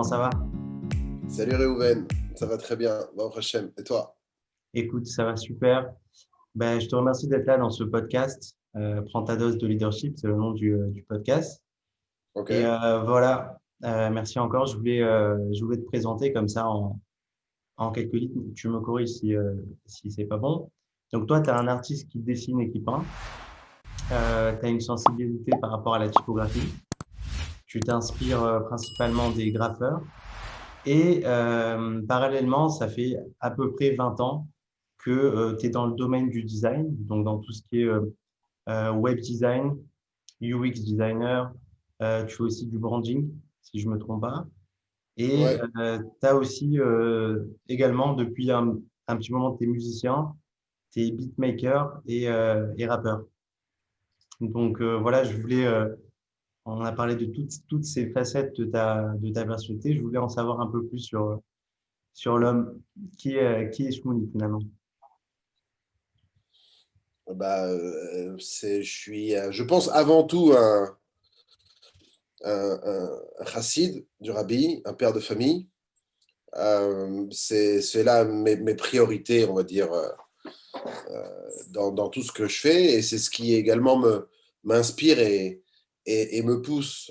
comment ça va? Salut Réhouven, ça va très bien, Baruch Hashem. Et toi? Écoute, ça va super. Ben, je te remercie d'être là dans ce podcast. Prends ta dose de leadership, c'est le nom du podcast. Ok. Et voilà, merci encore. Je voulais te présenter comme ça en quelques lignes. Tu me corriges si c'est pas bon. Donc toi, tu es un artiste qui dessine et qui peint. Tu as une sensibilité par rapport à la typographie. Tu t'inspires principalement des graffeurs. Et parallèlement, ça fait à peu près 20 ans que tu es dans le domaine du design, donc dans tout ce qui est web design, UX designer, tu fais aussi du branding, si je me trompe pas. Et Ouais. tu as aussi également, depuis un petit moment, tu es musicien, tu es beatmaker et rappeur. Donc voilà, on a parlé de toutes ces facettes de ta personnalité. Je voulais en savoir un peu plus sur l'homme qui est Shmouni finalement. Je pense avant tout un chassid du rabbi, un père de famille. C'est là mes priorités, on va dire, dans tout ce que je fais. Et c'est ce qui également m'inspire et me pousse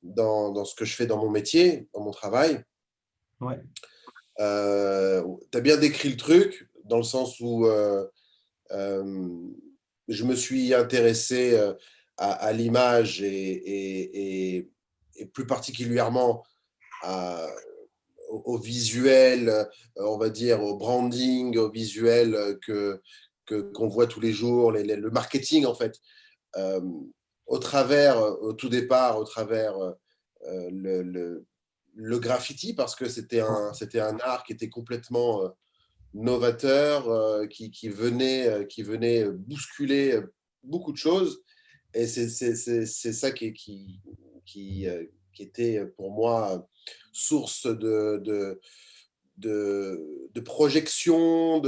dans ce que je fais dans mon métier, dans mon travail. Ouais, Tu as bien décrit le truc, dans le sens où Euh, je me suis intéressé à l'image et plus particulièrement à, au visuel, on va dire au branding, au visuel qu'on voit tous les jours, le marketing en fait, euh, au tout départ, au travers le graffiti, parce que c'était un art qui était complètement novateur, qui venait bousculer beaucoup de choses. Et c'est ça qui était pour moi source de projection.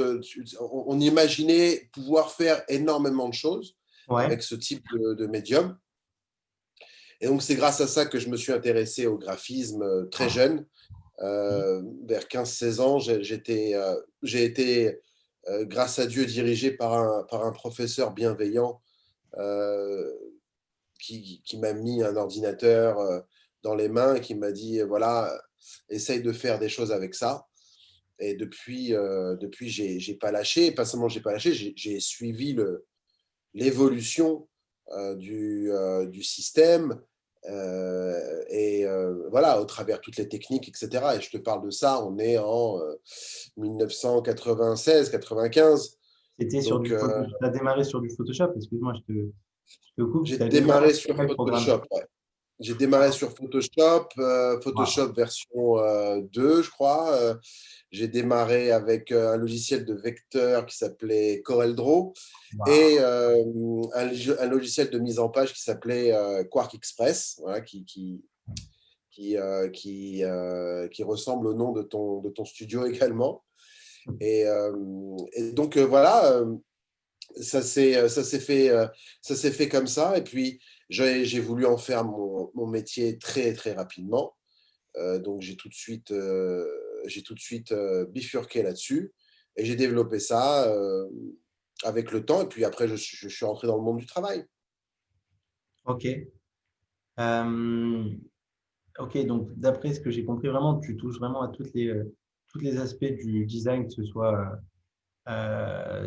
On imaginait pouvoir faire énormément de choses ouais, avec ce type de médium. Et donc, c'est grâce à ça que je me suis intéressé au graphisme très jeune. Vers 15-16 ans, j'ai été, grâce à Dieu, dirigé par un professeur bienveillant euh, qui m'a mis un ordinateur dans les mains et qui m'a dit, voilà, essaye de faire des choses avec ça. Et depuis j'ai pas lâché. Et pas seulement j'ai pas lâché, j'ai suivi l'évolution du système. Voilà, au travers toutes les techniques, etc. Et je te parle de ça, on est en 1996-95. c'était sur Donc, du photo. Tu as démarré sur du Photoshop. Excuse-moi, je te coupe. j'ai Tu as démarré démarré sur sur quel programme? Photoshop. Ouais. J'ai démarré sur Photoshop, Waouh, Photoshop version 2, je crois. J'ai démarré avec un logiciel de vecteur qui s'appelait CorelDRAW et waouh. un logiciel de mise en page qui s'appelait Quark Express, voilà, qui ressemble au nom de ton studio également. Et donc, voilà, ça s'est fait comme ça. Et puis, j'ai voulu en faire mon métier très, très rapidement. Donc, j'ai tout de suite bifurqué là-dessus. Et j'ai développé ça avec le temps. Et puis après, je suis rentré dans le monde du travail. Ok. Euh, ok, donc d'après ce que j'ai compris, vraiment, tu touches vraiment à tous les aspects du design, que ce soit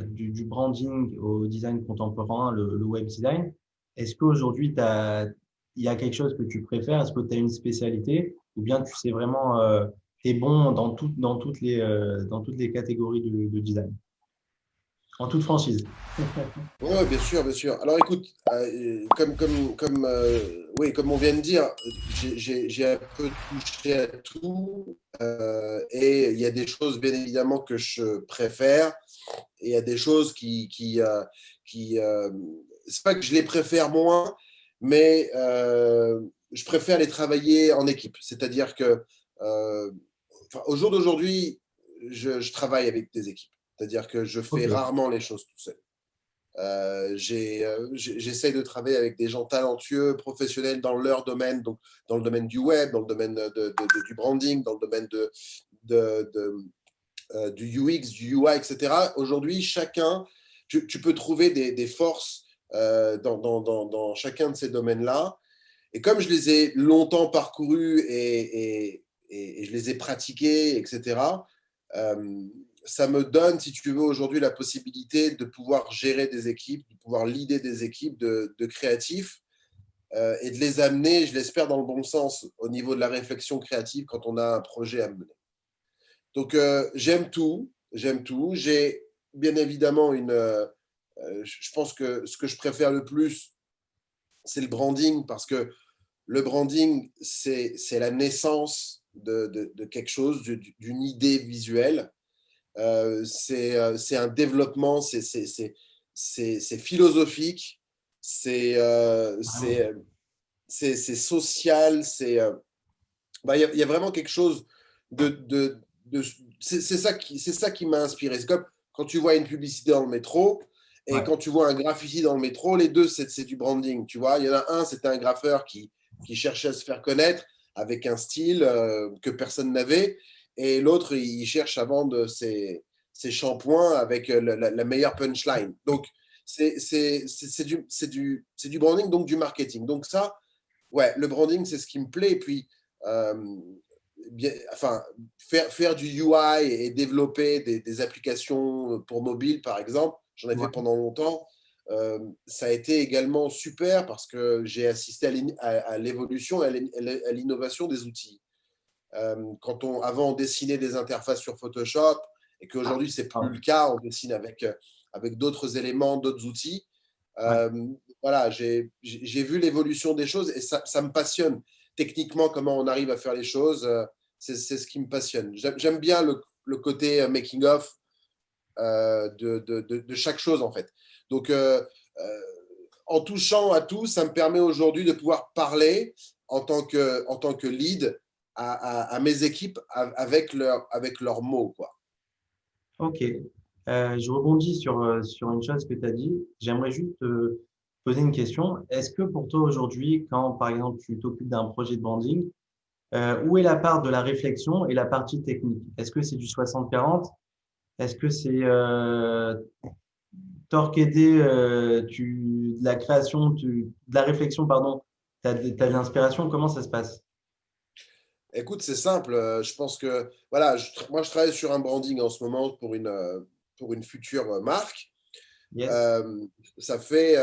du branding au design contemporain, le web design. Est-ce qu'aujourd'hui, il y a quelque chose que tu préfères? Est-ce que tu as une spécialité? Ou bien tu sais vraiment, tu es bon dans toutes les catégories de design, en toute franchise? Oui, bien sûr, bien sûr. Alors écoute, oui, comme on vient de dire, j'ai un peu touché à tout. Et il y a des choses, bien évidemment, que je préfère. Et il y a des choses qui c'est pas que je les préfère moins, mais je préfère les travailler en équipe. C'est-à-dire que, euh, au jour d'aujourd'hui, je travaille avec des équipes. C'est-à-dire que je fais Ok, rarement les choses tout seul. J'essaye de travailler avec des gens talentueux, professionnels dans leur domaine, donc dans le domaine du web, dans le domaine du branding, dans le domaine de, de, du UX, du UI, etc. Aujourd'hui, tu peux trouver des forces dans chacun de ces domaines-là. Et comme je les ai longtemps parcourus et je les ai pratiqués, etc., euh, ça me donne, si tu veux, aujourd'hui la possibilité de pouvoir gérer des équipes, de pouvoir leader des équipes de créatifs et de les amener, je l'espère, dans le bon sens au niveau de la réflexion créative quand on a un projet à mener. Donc, j'aime tout. J'aime tout. J'ai bien évidemment je pense que ce que je préfère le plus, c'est le branding parce que le branding, c'est la naissance de quelque chose, d'une idée visuelle. C'est un développement, c'est philosophique, Vraiment. c'est social, il y a vraiment quelque chose de c'est ça qui m'a inspiré. C'est comme quand tu vois une publicité dans le métro et Ouais, quand tu vois un graffiti dans le métro, les deux, c'est du branding. Tu vois, il y en a un, c'était un graffeur qui cherchait à se faire connaître avec un style que personne n'avait, et l'autre, il cherche à vendre ses shampoings avec la meilleure punchline. Donc, c'est du branding, donc du marketing. Donc ça, ouais, le branding, c'est ce qui me plaît. Et puis, euh, enfin, faire du UI et développer des applications pour mobile, par exemple, j'en ai fait ouais, pendant longtemps. Ça a été également super parce que j'ai assisté à l'évolution et à l'innovation des outils. Avant, on dessinait des interfaces sur Photoshop et qu'aujourd'hui, c'est plus le ouais, cas. On dessine avec d'autres éléments, d'autres outils. ouais. Euh, voilà, j'ai vu l'évolution des choses et ça me passionne. Techniquement, comment on arrive à faire les choses, c'est ce qui me passionne. J'aime bien le côté making of de chaque chose, en fait. Donc, euh, en touchant à tout, ça me permet aujourd'hui de pouvoir parler en tant que lead à mes équipes avec leurs mots, quoi. Ok. Je rebondis sur une chose que tu as dit. J'aimerais juste te poser une question. Est-ce que pour toi aujourd'hui, quand par exemple tu t'occupes d'un projet de branding, où est la part de la réflexion et la partie technique? Est-ce que c'est du 60-40? Est-ce que c'est t'orchester de la création, de la réflexion, pardon, t'as de l'inspiration, comment ça se passe? Écoute, c'est simple. Je pense que, voilà, moi, je travaille sur un branding en ce moment pour une future marque. Yes. Euh, Ça fait,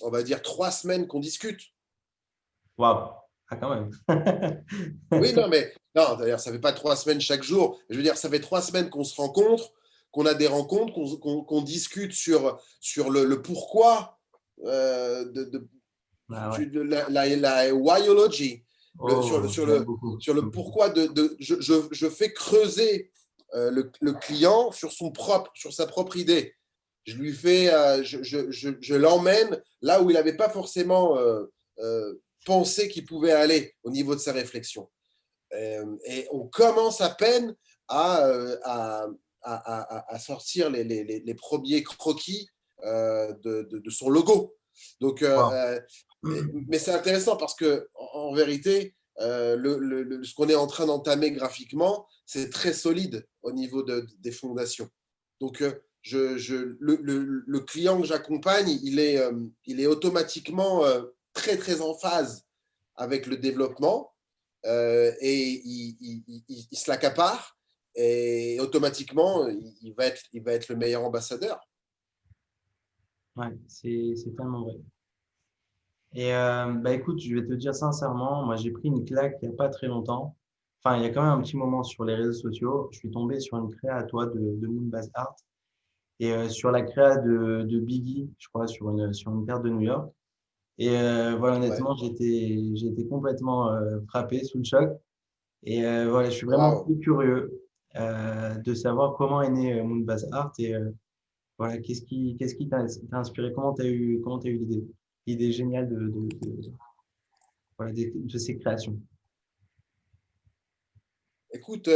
on va dire, 3 semaines qu'on discute. Waouh. Ah, quand même. Oui, non, mais non, d'ailleurs, ça fait pas 3 semaines chaque jour. Je veux dire, ça fait 3 semaines qu'on se rencontre, qu'on a des rencontres, qu'on discute sur le pourquoi Ah ouais. de la whyology, Oh, j'aime beaucoup. sur le pourquoi je fais creuser le client sur sa propre idée. Je l'emmène là où il n'avait pas forcément pensé qu'il pouvait aller au niveau de sa réflexion. Et on commence à peine à, à sortir les premiers croquis de son logo. Donc, Wow. mais c'est intéressant parce que, en vérité, ce qu'on est en train d'entamer graphiquement, c'est très solide au niveau des fondations. Donc, le client que j'accompagne, il est automatiquement très en phase avec le développement et il se l'accapare et automatiquement, il va être le meilleur ambassadeur. Ouais, c'est tellement vrai. Et bah écoute, je vais te dire sincèrement, moi j'ai pris une claque il n'y a pas très longtemps. Enfin, il y a quand même un petit moment sur les réseaux sociaux. Je suis tombé sur une créa à toi de Moonbase Art et sur la créa de Biggie, je crois, sur une paire de New York. Et voilà, Ouais. honnêtement, j'ai été complètement frappé sous le choc. Et voilà, je suis vraiment Waouh. plus curieux de savoir comment est né Moonbase Art et voilà, qu'est-ce qui t'a inspiré? Comment t'as eu l'idée? L'idée géniale voilà, de ces créations. Écoute,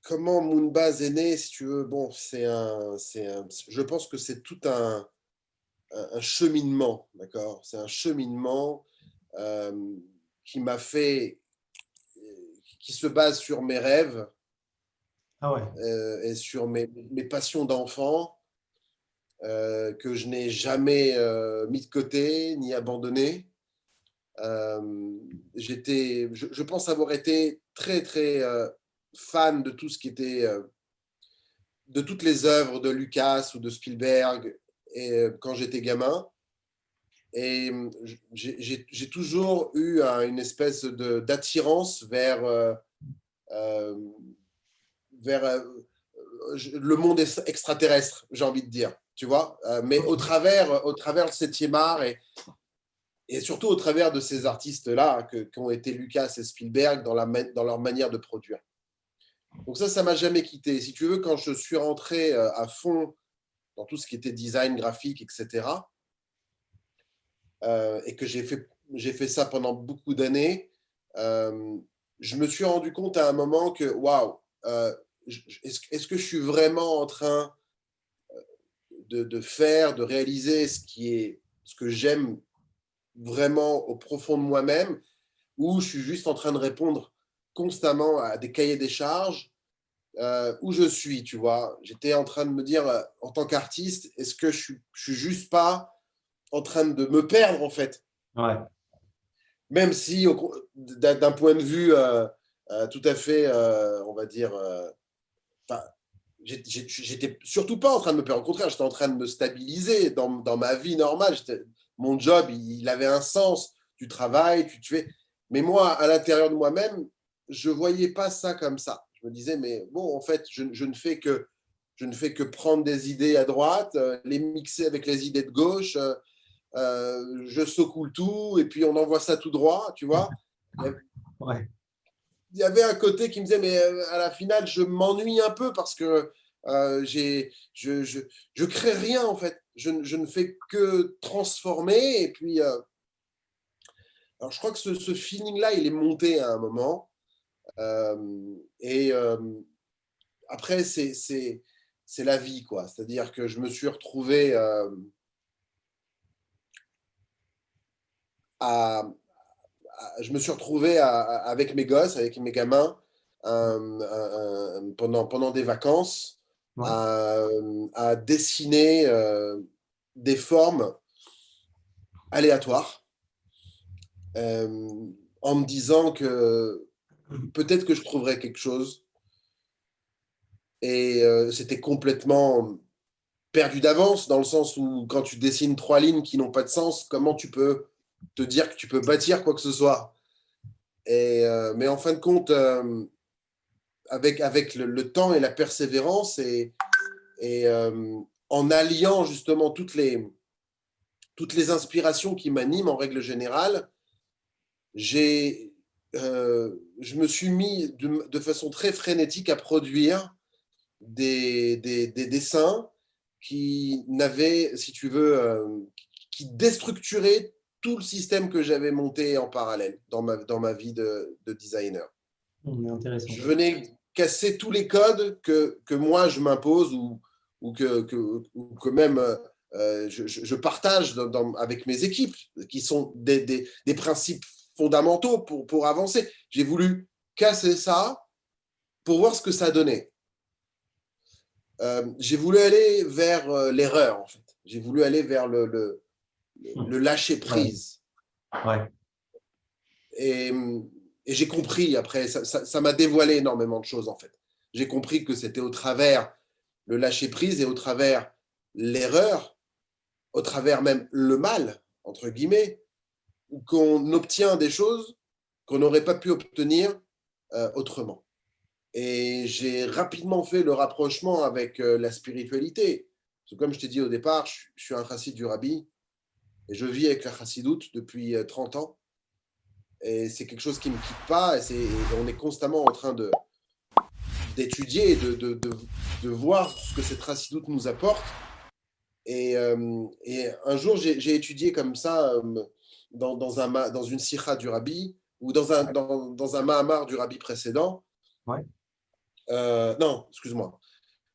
comment Moonbase est né, si tu veux, bon, je pense que c'est tout un cheminement, d'accord? C'est un cheminement euh, qui m'a fait, qui se base sur mes rêves Ah ouais, et sur mes passions d'enfant que je n'ai jamais mis de côté ni abandonné. Je pense avoir été très très fan de tout ce qui était de toutes les œuvres de Lucas ou de Spielberg et, quand j'étais gamin. Et j'ai toujours eu une espèce d'attirance euh, vers le monde extraterrestre, j'ai envie de dire, tu vois, mais au travers le 7e art et surtout au travers de ces artistes-là qui ont été Lucas et Spielberg dans leur manière de produire. Donc ça m'a jamais quitté. Si tu veux, quand je suis rentré à fond dans tout ce qui était design graphique, etc., et que j'ai fait ça pendant beaucoup d'années, euh, je me suis rendu compte à un moment que, waouh, est-ce que je suis vraiment en train de réaliser ce que j'aime vraiment au profond de moi-même, ou je suis juste en train de répondre constamment à des cahiers des charges où je suis, tu vois. J'étais en train de me dire, en tant qu'artiste, est-ce que je suis juste pas en train de me perdre, en fait? ouais, Même si, d'un point de vue tout à fait, on va dire, enfin, j'étais surtout pas en train de me perdre. Au contraire, j'étais en train de me stabiliser dans ma vie normale. Mon job, il avait un sens. Tu travailles, tu fais. Mais moi, à l'intérieur de moi-même, je voyais pas ça comme ça. Je me disais, mais bon, en fait, je ne fais que prendre des idées à droite, les mixer avec les idées de gauche. Je secoue le tout et puis on envoie ça tout droit, tu vois. ouais, Il y avait un côté qui me disait, mais à la finale, je m'ennuie un peu parce que je crée rien en fait. Je ne fais que transformer. Et puis, alors je crois que ce feeling-là, il est monté à un moment. Et après, c'est la vie, quoi. C'est-à-dire que je me suis retrouvé à, je me suis retrouvé avec mes gosses, avec mes gamins, pendant des vacances, ouais. à dessiner des formes aléatoires, en me disant que peut-être que je trouverais quelque chose. Et c'était complètement perdu d'avance, dans le sens où quand tu dessines 3 lignes qui n'ont pas de sens, comment tu peux te dire que tu peux bâtir quoi que ce soit? Mais en fin de compte, avec le temps et la persévérance et en alliant justement toutes les inspirations qui m'animent en règle générale, j'ai, je me suis mis de façon très frénétique à produire des dessins qui n'avaient, si tu veux, qui déstructuraient tout le système que j'avais monté en parallèle dans ma vie de designer. Intéressant. Je venais casser tous les codes que moi je m'impose ou que même je partage avec mes équipes, qui sont des principes fondamentaux pour avancer. J'ai voulu casser ça pour voir ce que ça donnait. J'ai voulu aller vers l'erreur, en fait. J'ai voulu aller vers le lâcher Ouais, prise. ouais, Et, et j'ai compris après, ça m'a dévoilé énormément de choses, en fait. J'ai compris que c'était au travers le lâcher prise et au travers l'erreur, au travers même le mal, entre guillemets, qu'on obtient des choses qu'on n'aurait pas pu obtenir autrement. Et j'ai rapidement fait le rapprochement avec la spiritualité. Parce que comme je t'ai dit au départ, je suis un chassid du Rabbi et je vis avec la chassidoute depuis 30 ans. Et c'est quelque chose qui ne me quitte pas. Et on est constamment en train d'étudier et de voir ce que cette chassidoute nous apporte. Et un jour, j'ai étudié comme ça dans une sikha du Rabbi ou dans un Mahamar du Rabbi précédent. ouais. Non, excuse-moi.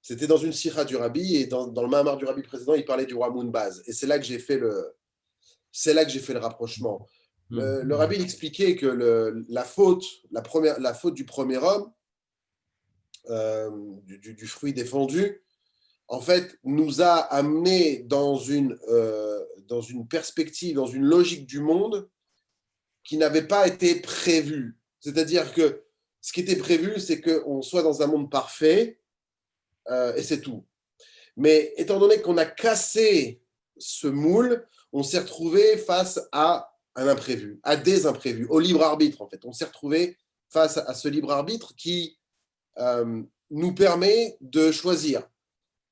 C'était dans une sikha du Rabbi et dans le Mahamar du Rabbi précédent, il parlait du roi Mounbaz. Et c'est là que j'ai fait le rapprochement. Le Mhm. Rabbi il expliquait que la faute du premier homme, du fruit défendu, en fait, nous a amené dans une perspective, dans une logique du monde qui n'avait pas été prévue. C'est-à-dire que ce qui était prévu, c'est qu'on soit dans un monde parfait, et c'est tout. Mais étant donné qu'on a cassé ce moule, on s'est retrouvé face à un imprévu, à des imprévus, au libre arbitre en fait. On s'est retrouvé face à ce libre arbitre qui nous permet de choisir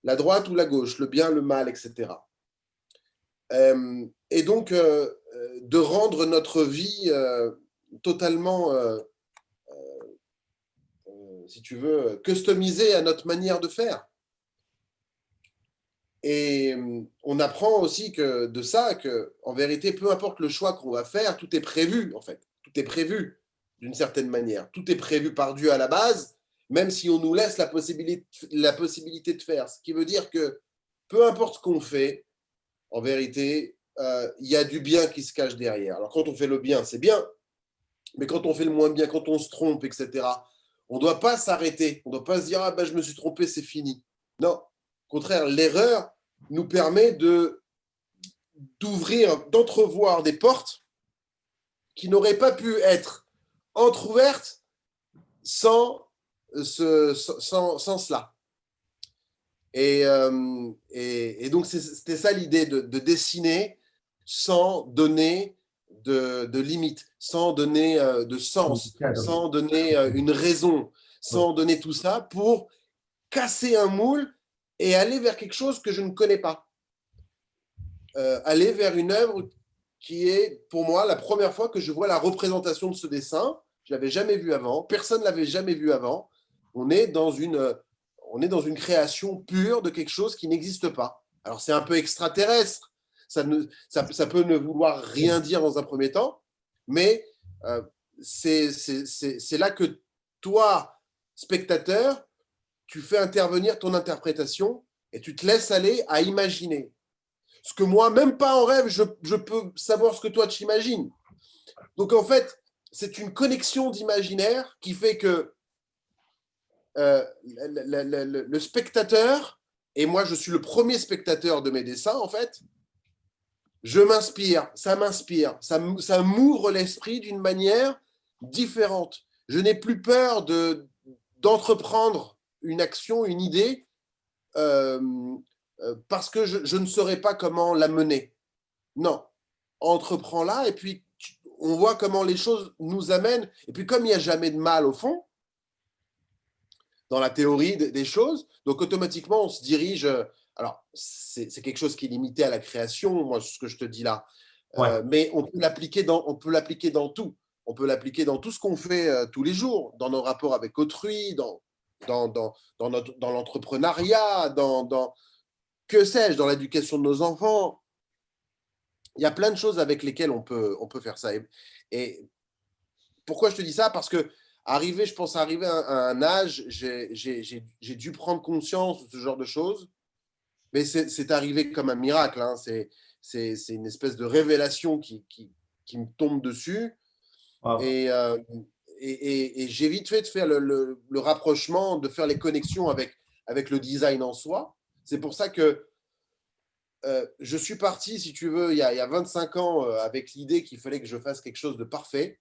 la droite ou la gauche, le bien, le mal, etc. Et donc de rendre notre vie totalement, si tu veux, customisée à notre manière de faire. Et on apprend aussi de ça, que en vérité, peu importe le choix qu'on va faire, tout est prévu en fait. Tout est prévu d'une certaine manière. Tout est prévu par Dieu à la base, même si on nous laisse la possibilité de faire. Ce qui veut dire que peu importe ce qu'on fait, en vérité, il y a du bien qui se cache derrière. Alors quand on fait le bien, c'est bien, mais quand on fait le moins bien, quand on se trompe, etc., on ne doit pas s'arrêter. On ne doit pas se dire, ah ben je me suis trompé, c'est fini. Non, au contraire, l'erreur nous permet d'entrevoir des portes qui n'auraient pas pu être entrouvertes sans cela. Et donc, c'était ça l'idée de dessiner sans donner de limites, sans donner de sens, Cadre. sans donner une raison, Ouais. sans donner tout ça pour casser un moule et aller vers quelque chose que je ne connais pas. Aller vers une œuvre qui est, pour moi, la première fois que je vois la représentation de ce dessin. Je ne l'avais jamais vu avant, personne ne l'avait jamais vu avant. On est dans une création pure de quelque chose qui n'existe pas. Alors, c'est un peu extraterrestre, ça peut ne vouloir rien dire dans un premier temps, mais c'est là que toi, spectateur, tu fais intervenir ton interprétation et tu te laisses aller à imaginer. Ce que moi, même pas en rêve, je peux savoir ce que toi tu imagines. Donc en fait, c'est une connexion d'imaginaire qui fait que le spectateur, et moi je suis le premier spectateur de mes dessins en fait, je m'inspire, ça m'ouvre l'esprit d'une manière différente. Je n'ai plus peur d'entreprendre une action, une idée, euh, parce que je ne saurais pas comment la mener. Non, entreprends-la et puis on voit comment les choses nous amènent. Et puis comme il n'y a jamais de mal au fond, dans la théorie des choses, donc automatiquement on se dirige. Alors c'est quelque chose qui est limité à la création, moi ce que je te dis là, Ouais. mais on peut l'appliquer dans tout. On peut l'appliquer dans tout ce qu'on fait tous les jours, dans nos rapports avec autrui, dans l'entrepreneuriat, que sais-je, dans l'éducation de nos enfants. Il y a plein de choses avec lesquelles on peut faire ça. Et pourquoi je te dis ça? Parce que je pense arriver à un âge, j'ai dû prendre conscience de ce genre de choses, mais c'est arrivé comme un miracle. Hein. C'est une espèce de révélation qui me tombe dessus. Wow. Et, et j'ai vite fait de faire le rapprochement, de faire les connexions avec le design en soi. C'est pour ça que je suis parti, si tu veux, il y a 25 ans, avec l'idée qu'il fallait que je fasse quelque chose de parfait,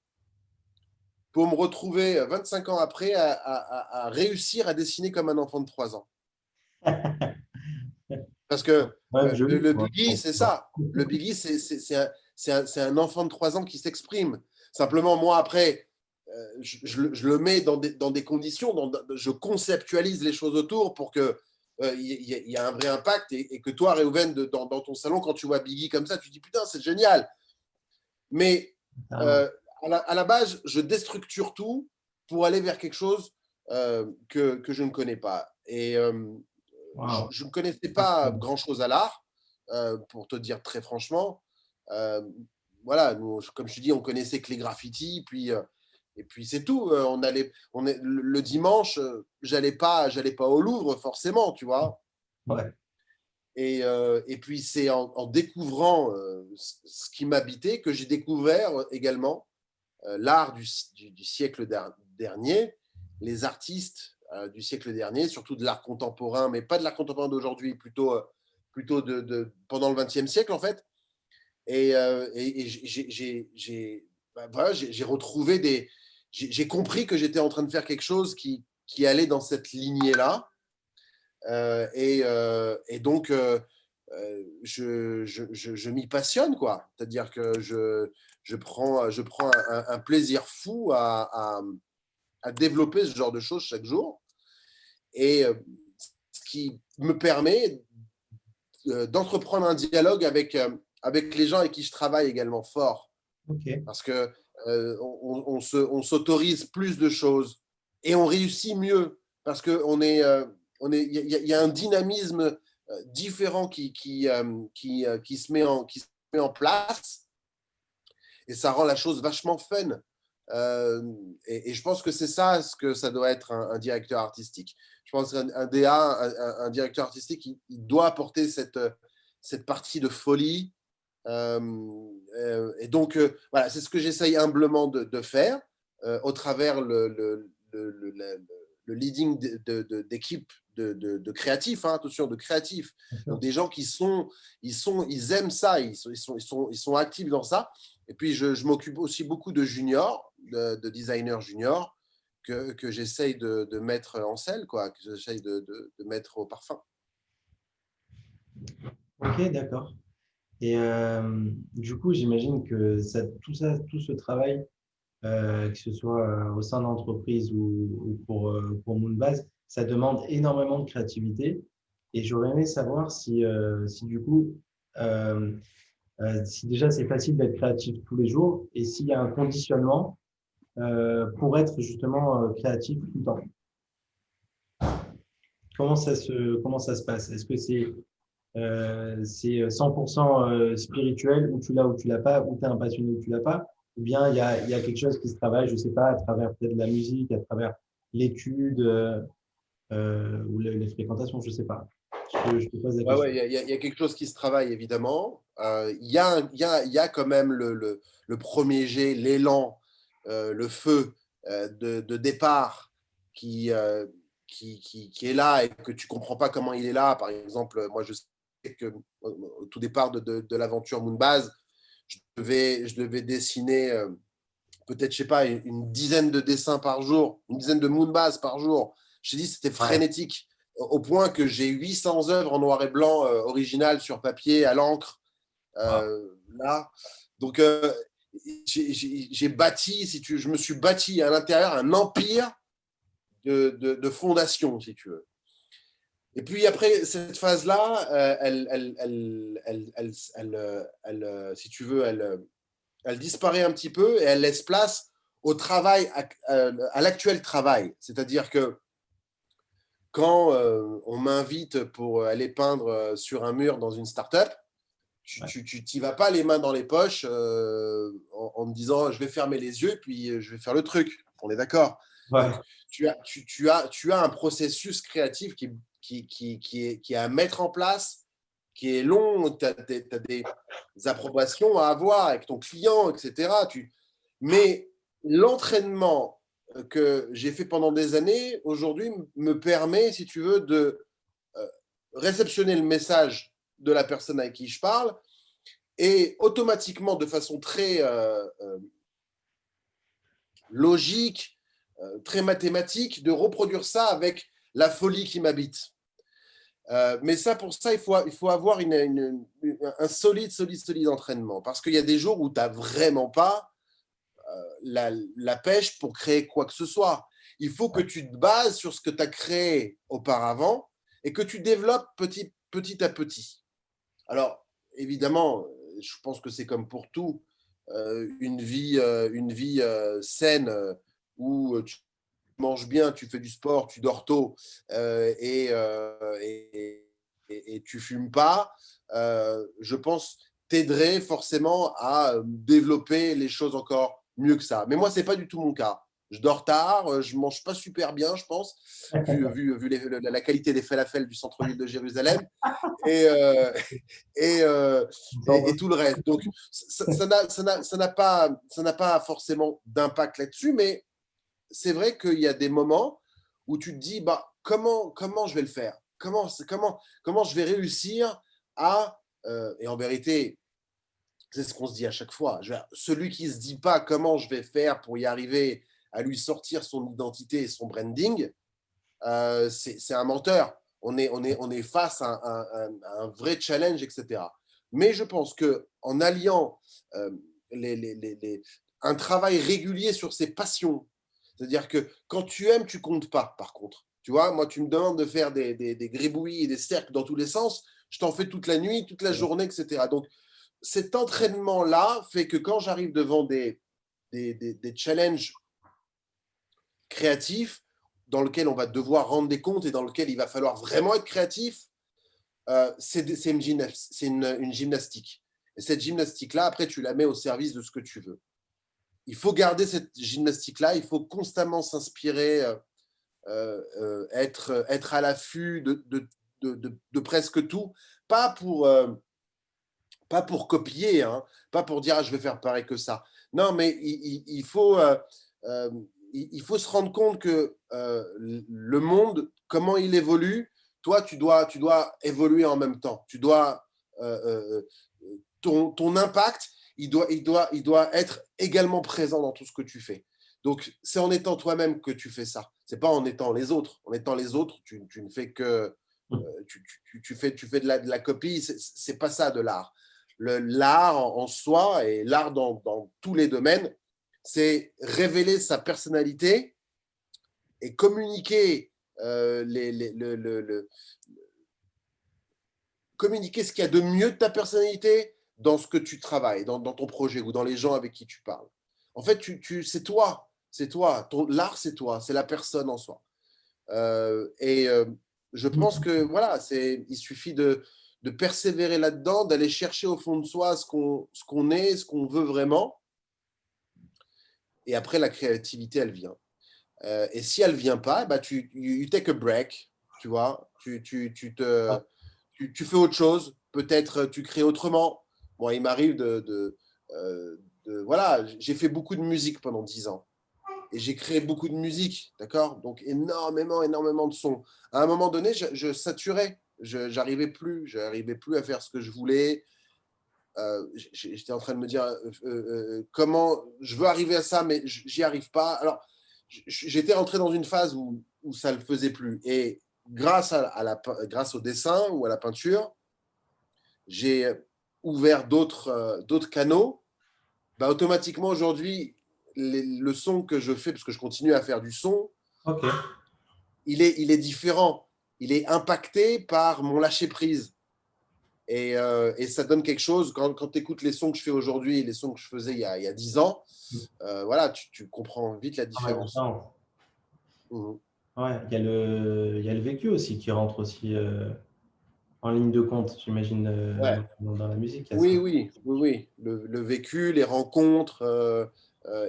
pour me retrouver 25 ans après à réussir à dessiner comme un enfant de 3 ans. Parce que Ouais, joli. le Ouais. Biggie, c'est ça. Le Biggie, c'est un enfant de 3 ans qui s'exprime. Simplement, moi, après, je le mets dans des conditions, je conceptualise les choses autour pour que il y a un vrai impact et que toi, Réhouven, dans ton salon, quand tu vois Biggie comme ça, tu dis putain, c'est génial. Mais Carrément. euh, à la base, je déstructure tout pour aller vers quelque chose que je ne connais pas. Et Wow. je ne connaissais pas Incroyable. grand-chose à l'art, pour te dire très franchement. Euh, voilà, nous, comme je te dis, on connaissait que les graffitis, puis Et puis c'est tout. Le dimanche, j'allais pas au Louvre forcément, tu vois. Ouais. Et puis c'est en découvrant ce qui m'habitait que j'ai découvert également l'art du siècle dernier, les artistes du siècle dernier, surtout de l'art contemporain, mais pas de l'art contemporain d'aujourd'hui, plutôt pendant le XXe siècle en fait. Et voilà, j'ai retrouvé j'ai compris que j'étais en train de faire quelque chose qui allait dans cette lignée-là. Et donc, je m'y passionne, quoi. C'est-à-dire que je prends un plaisir fou à développer ce genre de choses chaque jour. Et ce qui me permet d'entreprendre un dialogue avec les gens avec qui je travaille également fort. Ok. Parce que on s'autorise plus de choses et on réussit mieux parce qu'il y a un dynamisme différent qui se met en place et ça rend la chose vachement fun. Et je pense que c'est ça ce que ça doit être un directeur artistique. Je pense qu'un DA, un directeur artistique, il doit apporter cette partie de folie. Et donc, voilà, c'est ce que j'essaye humblement de faire au travers le leading d'équipes de créatifs, hein, attention, de créatifs. Donc, des gens ils aiment ça, ils sont actifs dans ça. Et puis, je m'occupe aussi beaucoup de juniors, de designers juniors que j'essaye de mettre en selle, quoi, que j'essaye de mettre au parfum. Ok, d'accord. Et du coup, j'imagine que tout ce travail, que ce soit au sein d'entreprise ou pour Moonbase, ça demande énormément de créativité. Et j'aurais aimé savoir si du coup, euh, si déjà c'est facile d'être créatif tous les jours et s'il y a un conditionnement pour être justement créatif tout le temps. Comment ça se passe? Est-ce que c'est 100% spirituel, où tu l'as ou tu l'as pas, ou tu es un passionné ou tu l'as pas, ou bien il y a quelque chose qui se travaille, je sais pas, à travers peut-être la musique, à travers l'étude ou les fréquentations, je sais pas. Je te pose la Ouais, question. ouais, il y a quelque chose qui se travaille évidemment. Il y a quand même le premier jet, l'élan, le feu de départ qui, euh, qui est là et que tu comprends pas comment il est là. Par exemple, moi je sais que au tout départ de l'aventure Moonbase, je devais dessiner peut-être, je sais pas, une dizaine de dessins par jour, une dizaine de Moonbase par jour. Je t'ai dit, c'était Ouais, frénétique au point que j'ai 800 œuvres en noir et blanc originales sur papier, à l'encre, wow. là. Donc, j'ai bâti, je me suis bâti à l'intérieur un empire de fondation, si tu veux. Et puis après cette phase-là, si tu veux, elle disparaît un petit peu et elle laisse place au travail, à l'actuel travail. C'est-à-dire que quand on m'invite pour aller peindre sur un mur dans une start-up, Ouais, tu t'y vas pas les mains dans les poches en me disant je vais fermer les yeux et puis je vais faire le truc. On est d'accord. Donc ouais, tu as un processus créatif qui est à mettre en place, qui est long. Tu as des approbations à avoir avec ton client, etc. Mais l'entraînement que j'ai fait pendant des années, aujourd'hui, me permet, si tu veux, de euh, réceptionner le message de la personne avec qui je parle et automatiquement, de façon très logique, très mathématique, de reproduire ça avec la folie qui m'habite. Mais ça, pour ça, il faut avoir un solide entraînement. Parce qu'il y a des jours où tu n'as vraiment pas la pêche pour créer quoi que ce soit. Il faut que ouais. tu te bases sur ce que tu as créé auparavant et que tu développes petit à petit. Alors, évidemment, je pense que c'est comme pour tout, une vie saine où tu manges bien, tu fais du sport, tu dors tôt et tu fumes pas, je pense t'aiderait forcément à développer les choses encore mieux que ça. Mais moi, c'est pas du tout mon cas. je dors tard, je mange pas super bien, je pense, vu la qualité des falafels du centre-ville de Jérusalem et, euh, et, euh, Sans doute. et tout le reste. Donc, ça n'a pas forcément d'impact là-dessus, mais c'est vrai qu'il y a des moments où tu te dis, bah, comment je vais le faire, comment je vais réussir à… et en vérité, c'est ce qu'on se dit à chaque fois. Celui qui ne se dit pas comment je vais faire pour y arriver à lui sortir son identité et son branding, c'est un menteur. On est face à un vrai challenge, etc. Mais je pense qu'en alliant euh, un travail régulier sur ses passions, c'est-à-dire que quand tu aimes, tu comptes pas, par contre. Tu vois, moi, tu me demandes de faire des gribouillis et des cercles dans tous les sens, je t'en fais toute la nuit, toute la journée, etc. Donc, cet entraînement-là fait que quand j'arrive devant des challenges créatifs, dans lesquels on va devoir rendre des comptes et dans lesquels il va falloir vraiment être créatif, c'est une gymnastique. Et cette gymnastique-là, après, tu la mets au service de ce que tu veux. Il faut garder cette gymnastique-là, il faut constamment s'inspirer, être à l'affût de presque tout, pas pour, pas pour copier, hein, pas pour dire ah, je vais faire pareil que ça. Non, mais euh, il faut se rendre compte que le monde, comment il évolue, toi, tu dois évoluer en même temps. Tu dois, ton impact, il doit être également présent dans tout ce que tu fais. Donc, c'est en étant toi-même que tu fais ça. C'est pas en étant les autres. En étant les autres, tu ne fais que tu fais de la copie. C'est pas ça de l'art. L'art en soi et l'art dans tous les domaines, c'est révéler sa personnalité et communiquer communiquer ce qu'il y a de mieux de ta personnalité dans ce que tu travailles, dans ton projet ou dans les gens avec qui tu parles. En fait, c'est toi, l'art c'est toi, c'est la personne en soi. Et je pense que voilà, il suffit de persévérer là-dedans, d'aller chercher au fond de soi ce qu'on est, ce qu'on veut vraiment. Et après, la créativité, elle vient. Et si elle vient pas, bah, you take a break, tu vois, tu fais autre chose. Peut-être tu crées autrement. Moi, il m'arrive voilà, j'ai fait beaucoup de musique pendant 10 ans. Et j'ai créé beaucoup de musique, d'accord? Donc énormément de sons. À un moment donné, je saturais, j'arrivais plus à faire ce que je voulais. J'étais en train de me dire comment je veux arriver à ça, mais j'y arrive pas. Alors, j'étais rentré dans une phase où ça ne le faisait plus. Et grâce au dessin ou à la peinture, j'ai ouvert d'autres canaux. Bah, automatiquement, aujourd'hui, le son que je fais, parce que je continue à faire du son, Ok. il est différent. Il est impacté par mon lâcher-prise. Et ça donne quelque chose. Quand tu écoutes les sons que je fais aujourd'hui et les sons que je faisais il y a 10 ans, voilà, tu comprends vite la Ah ouais, différence. différent. Mhm. Ouais, il y a le vécu aussi qui rentre aussi en ligne de compte, j'imagine, Ouais. dans la musique. Il y a ça. Oui. Le vécu, les rencontres,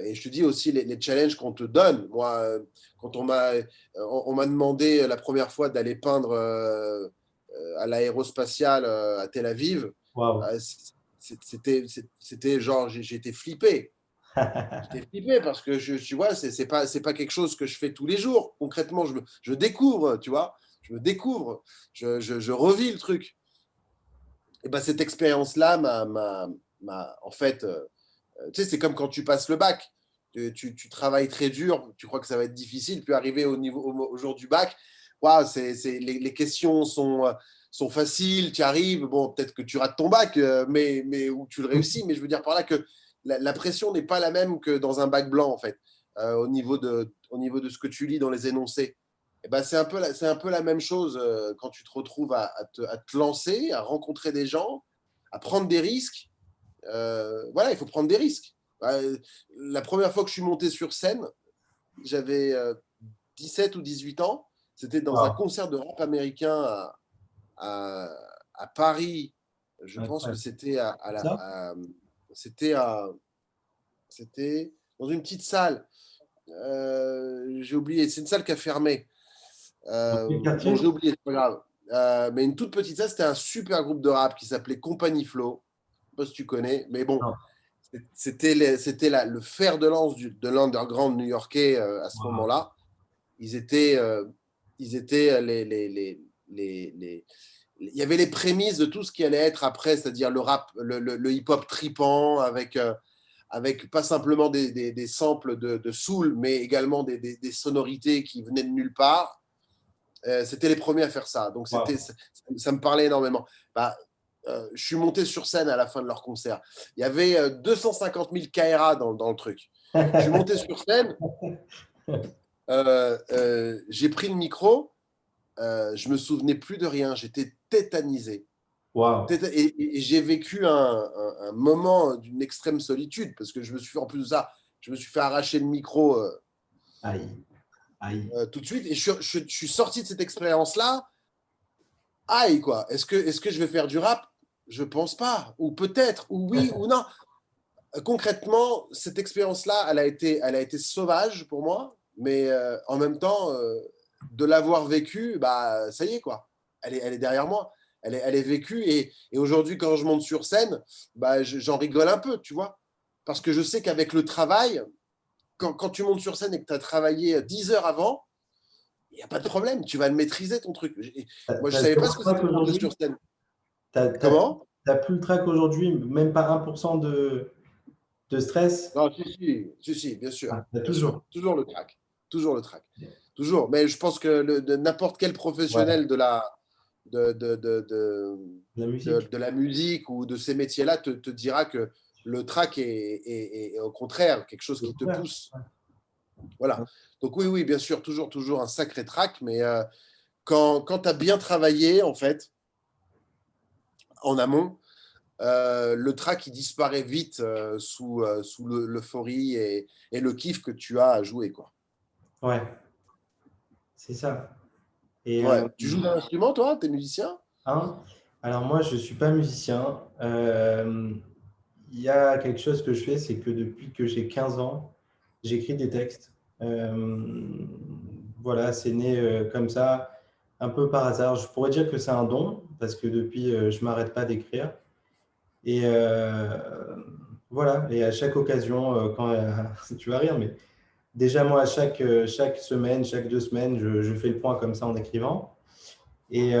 et je te dis aussi les challenges qu'on te donne. Moi, quand on m'a demandé la première fois d'aller peindre à l'aérospatiale à Tel Aviv, Waouh. c'était genre, j'ai été flippé. J'étais flippé parce que tu vois, c'est pas quelque chose que je fais tous les jours. Concrètement, je découvre, tu vois, je me découvre, je revis le truc. Et ben cette expérience-là en fait, tu sais, c'est comme quand tu passes le bac. Tu travailles très dur, tu crois que ça va être difficile, puis arriver au jour du bac, waouh, les questions sont faciles, tu arrives, bon, peut-être que tu rates ton bac, ou tu le réussis, mais je veux dire par là que la pression n'est pas la même que dans un bac blanc, en fait, au niveau de ce que tu lis dans les énoncés. Et ben, c'est un peu la même chose quand tu te retrouves à te lancer, à rencontrer des gens, à prendre des risques. Voilà, il faut prendre des risques. La première fois que je suis monté sur scène, j'avais 17 ou 18 ans. C'était dans un Waouh. concert de rap américain à, à Paris. Je pense que Incroyable. c'était Ça? c'était c'était dans une petite salle. J'ai oublié, c'est une salle qui a fermé. Dans quel Bon, quartier? j'ai oublié, c'est pas grave. Mais une toute petite salle, c'était un super groupe de rap qui s'appelait Compagnie Flow. Je sais pas si tu connais, mais bon, Non. le fer de lance de l'underground new-yorkais à ce Wow. moment-là. Ils étaient, il y avait les prémices de tout ce qui allait être après, c'est-à-dire le rap, le hip-hop tripant avec pas simplement des samples de soul, mais également des sonorités qui venaient de nulle part. C'était les premiers à faire ça. Donc, Wow. ça me parlait énormément. Bah, je suis monté sur scène à la fin de leur concert. Il y avait 250 000 KRA dans le truc. Je suis monté sur scène, j'ai pris le micro, je me souvenais plus de rien, j'étais tétanisé. Wow. Et j'ai vécu un moment d'une extrême solitude parce que je me suis fait, en plus de ça, je me suis fait arracher le micro Aïe. Aïe. tout de suite et je suis sorti de cette expérience-là. Aïe, quoi. Est-ce que je vais faire du rap? Je pense pas. Ou peut-être, ou oui, ou non. Concrètement, cette expérience-là, elle a été sauvage pour moi, mais en même temps, de l'avoir vécue, bah, ça y est, quoi. Elle est derrière moi. Elle est vécue. Et aujourd'hui, quand je monte sur scène, bah, j'en rigole un peu, tu vois. Parce que je sais qu'avec le travail, quand tu montes sur scène et que tu as travaillé 10 heures avant, il n'y a pas de problème. Tu vas le maîtriser, ton truc. Moi, je ne T'as savais zéro pas ce que track c'était de monter aujourd'hui? sur scène. T'as Comment? plus le track aujourd'hui, même pas 1% de stress? Non, si, bien sûr, Ah, t'as bien sûr. toujours. Toujours le track. Toujours le track. Toujours. Mais je pense que de n'importe quel Ouais. professionnel de, de, de, de, La musique? de la musique ou de ces métiers-là te dira que le track est au contraire quelque chose Le qui te couvert. pousse. Voilà. Donc oui, oui, bien sûr, toujours un sacré track, mais quand tu as bien travaillé, en fait, en amont, le track il disparaît vite sous l'euphorie et le kiff que tu as à jouer, quoi. Ouais, c'est ça. Et Ouais. Tu joues d'un instrument, toi? T'es musicien? hein, alors moi, je ne suis pas musicien. Il y a quelque chose que je fais, c'est que depuis que j'ai 15 ans, j'écris des textes. Euh, voilà, c'est né comme ça, un peu par hasard. Je pourrais dire que c'est un don, parce que depuis, je ne m'arrête pas d'écrire. Et voilà, et à chaque occasion, tu vas rire, mais déjà moi, chaque semaine, chaque 2 semaines, je fais le point comme ça en écrivant. Et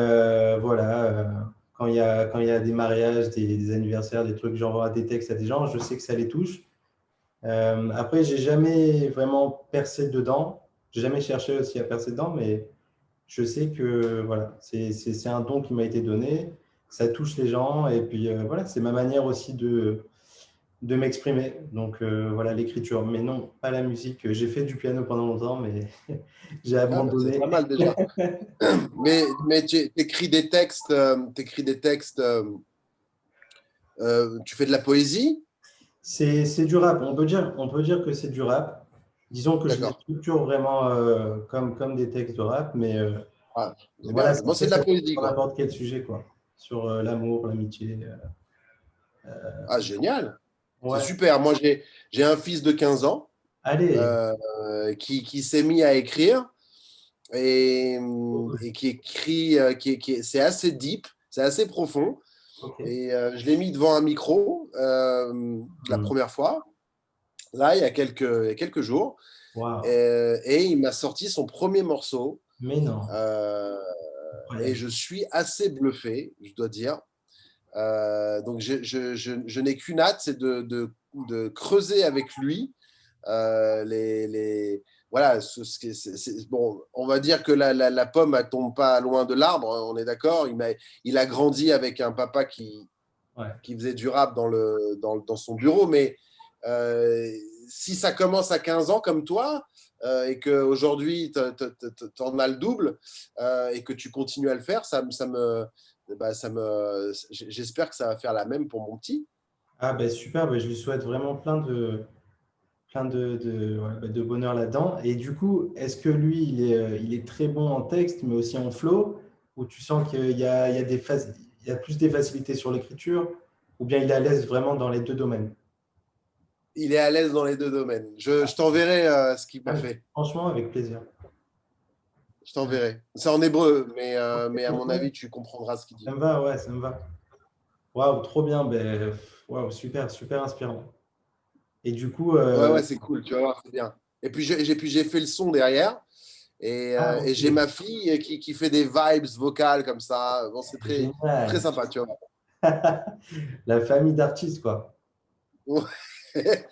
voilà, quand il y a des mariages, des anniversaires, des trucs, j'envoie des textes à des gens, je sais que ça les touche. Après, j'ai jamais vraiment percé dedans. J'ai jamais cherché aussi à percer dedans, mais je sais que voilà, c'est un don qui m'a été donné. Ça touche les gens et puis voilà, c'est ma manière aussi de m'exprimer. Donc voilà, l'écriture. Mais non, pas la musique. J'ai fait du piano pendant longtemps, mais j'ai Ah, bah, c'est pas abandonné. mal déjà. Mais tu écris des textes, tu fais de la poésie? C'est du rap. On peut dire que c'est du rap. Disons que je les D'accord. structure vraiment comme des textes de rap, mais Ah, c'est voilà, bien. Moi, c'est de la ça peut être poésie, sur quoi. n'importe quel sujet, quoi. Sur l'amour, l'amitié. Ah, génial. C'est Ouais, super. Moi, j'ai un fils de 15 ans allez. qui s'est mis à écrire et, Cool. et qui écrit, c'est assez deep, c'est assez profond. Ok. Et je l'ai mis devant un micro la Hmm. première fois, là, il y a quelques jours. Waouh. Et il m'a sorti son premier morceau. Mais non. euh, et Incroyable. je suis assez bluffé, je dois dire. Donc, je n'ai qu'une hâte, c'est de creuser avec lui voilà, bon, on va dire que la pomme ne tombe pas loin de l'arbre, hein, on est d'accord. Il a grandi avec un papa Ouais. qui faisait du rap dans son bureau, mais euh, si ça commence à 15 ans comme toi, et qu'aujourd'hui tu en as le double, et que tu continues à le faire, j'espère que ça va faire la même pour mon petit. Ah ben super, ben, je lui souhaite vraiment plein de bonheur là-dedans. Et du coup, est-ce que lui, il est très bon en texte, mais aussi en flow, ou tu sens il y a il y a plus des facilités sur l'écriture, ou bien il est à l'aise vraiment dans les deux domaines? il est à l'aise dans les deux domaines. Je t'enverrai ce qu'il m'a Ah, fait. franchement, avec plaisir. Je Ouais. t'enverrai. C'est en hébreu, mais à mon Ouais, avis, tu comprendras ce qu'il ça dit. me va, ouais, ça me va. Waouh, trop bien. Ben, waouh, super, super inspirant. Et du coup, Ouais, ouais, c'est cool, tu vas voir, c'est bien. Et puis j'ai fait le son derrière. ah, Et j'ai ok, ma fille qui fait des vibes vocales comme ça. Bon, c'est très génial. sympa, tu vois. La famille d'artistes, quoi. On s'est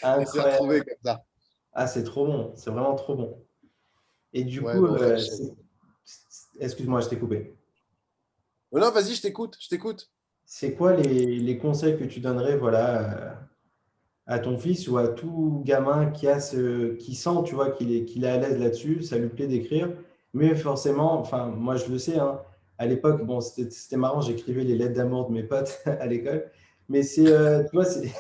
Incroyable. retrouvés comme ça. Ah, c'est trop bon. C'est vraiment trop bon. Et du Ouais, coup, bon, fashion. excuse-moi, je t'ai coupé. Non, vas-y, je t'écoute, je t'écoute. C'est quoi les conseils que tu donnerais, voilà, à ton fils ou à tout gamin qui sent, tu vois, qu'il est à l'aise là-dessus, ça lui plaît d'écrire, mais forcément, enfin, moi je le sais, hein, à l'époque, bon, c'était marrant, j'écrivais les lettres d'amour de mes potes à l'école, mais tu vois, c'est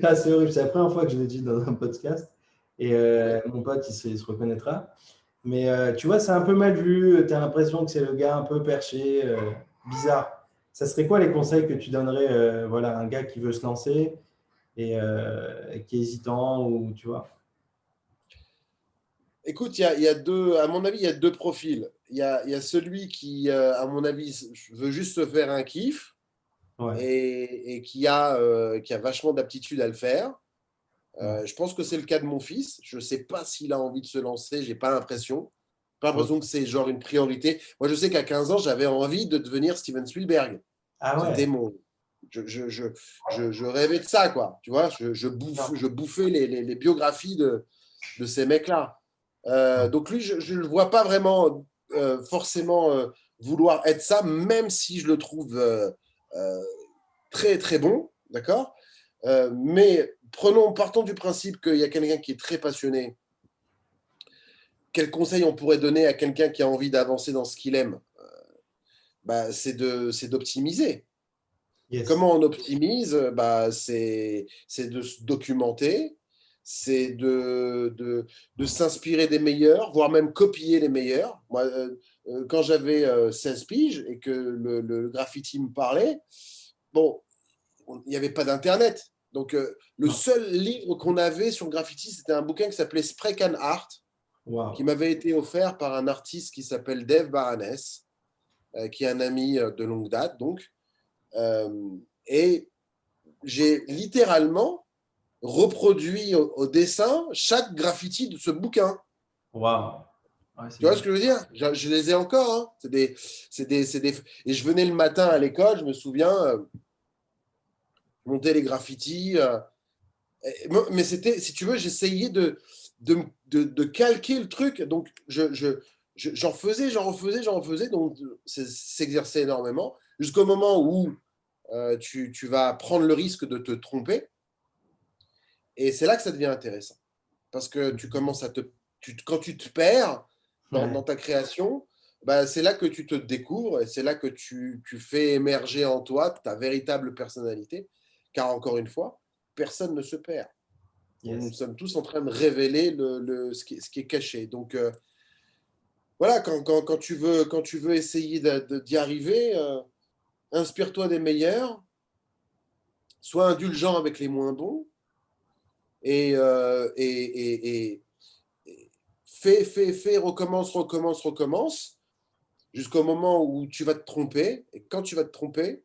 ah, c'est horrible, c'est la première fois que je le dis dans un podcast, et Ouais. mon pote, il se reconnaîtra, mais tu vois, c'est un peu mal vu, tu as l'impression que c'est le gars un peu perché, bizarre. Ça serait quoi les conseils que tu donnerais, voilà, à un gars qui veut se lancer? Et qui est hésitant ou tu vois. Écoute, il y a deux, à mon avis, il y a deux profils. Il y a celui qui, à mon avis, veut juste se faire un kiff Ouais, et qui a vachement d'aptitude à le faire. ouais. Je pense que c'est le cas de mon fils. Je ne sais pas s'il a envie de se lancer, j'ai pas l'impression. Pas Ok. l'impression que c'est genre une priorité. Moi, je sais qu'à 15 ans, j'avais envie de devenir Steven Spielberg. Ah C'était ouais. mon. Je rêvais de ça, quoi. Tu vois, Non. je bouffais les biographies de ces mecs-là. Ouais. Donc lui, je ne le vois pas vraiment forcément vouloir être ça, même si je le trouve euh, très, très bon, d'accord. Mais partons du principe qu'il y a quelqu'un qui est très passionné. Quel conseil on pourrait donner à quelqu'un qui a envie d'avancer dans ce qu'il aime? Bah, c'est d'optimiser. Yes. Comment on optimise? Bah, c'est de se documenter, c'est de s'inspirer des meilleurs, voire même copier les meilleurs. Moi, quand j'avais 16 piges et que le graffiti me parlait, bon, il n'y avait pas d'Internet. Donc, le Non. seul livre qu'on avait sur le graffiti, c'était un bouquin qui s'appelait Spray Can Art, qui Waouh. m'avait été offert par un artiste qui s'appelle Dave Baranes, qui est un ami de longue date, donc. Euh, et j'ai littéralement reproduit au dessin chaque graffiti de ce bouquin. Waouh. Ouais, c'est Tu vois ce bien. que je veux dire? Je les ai encore. Hein. Et je venais le matin à l'école, je me souviens, monter les graffitis. Mais c'était, si tu veux, j'essayais de calquer le truc. Donc, j'en faisais, j'en refaisais, j'en refaisais. Donc, s'exercer énormément. Jusqu'au moment où tu vas prendre le risque de te tromper. Et c'est là que ça devient intéressant. Parce que tu commences à quand tu te perds Ouais. dans ta création, bah, c'est là que tu te découvres et c'est là que tu fais émerger en toi ta véritable personnalité. Car encore une fois, personne ne se perd. Nous Yes. sommes tous en train de révéler ce qui est caché. Donc voilà, quand tu veux essayer d'y arriver, inspire-toi des meilleurs, sois indulgent avec les moins bons et fais, recommence, recommence, recommence, jusqu'au moment où tu vas te tromper. Et quand tu vas te tromper,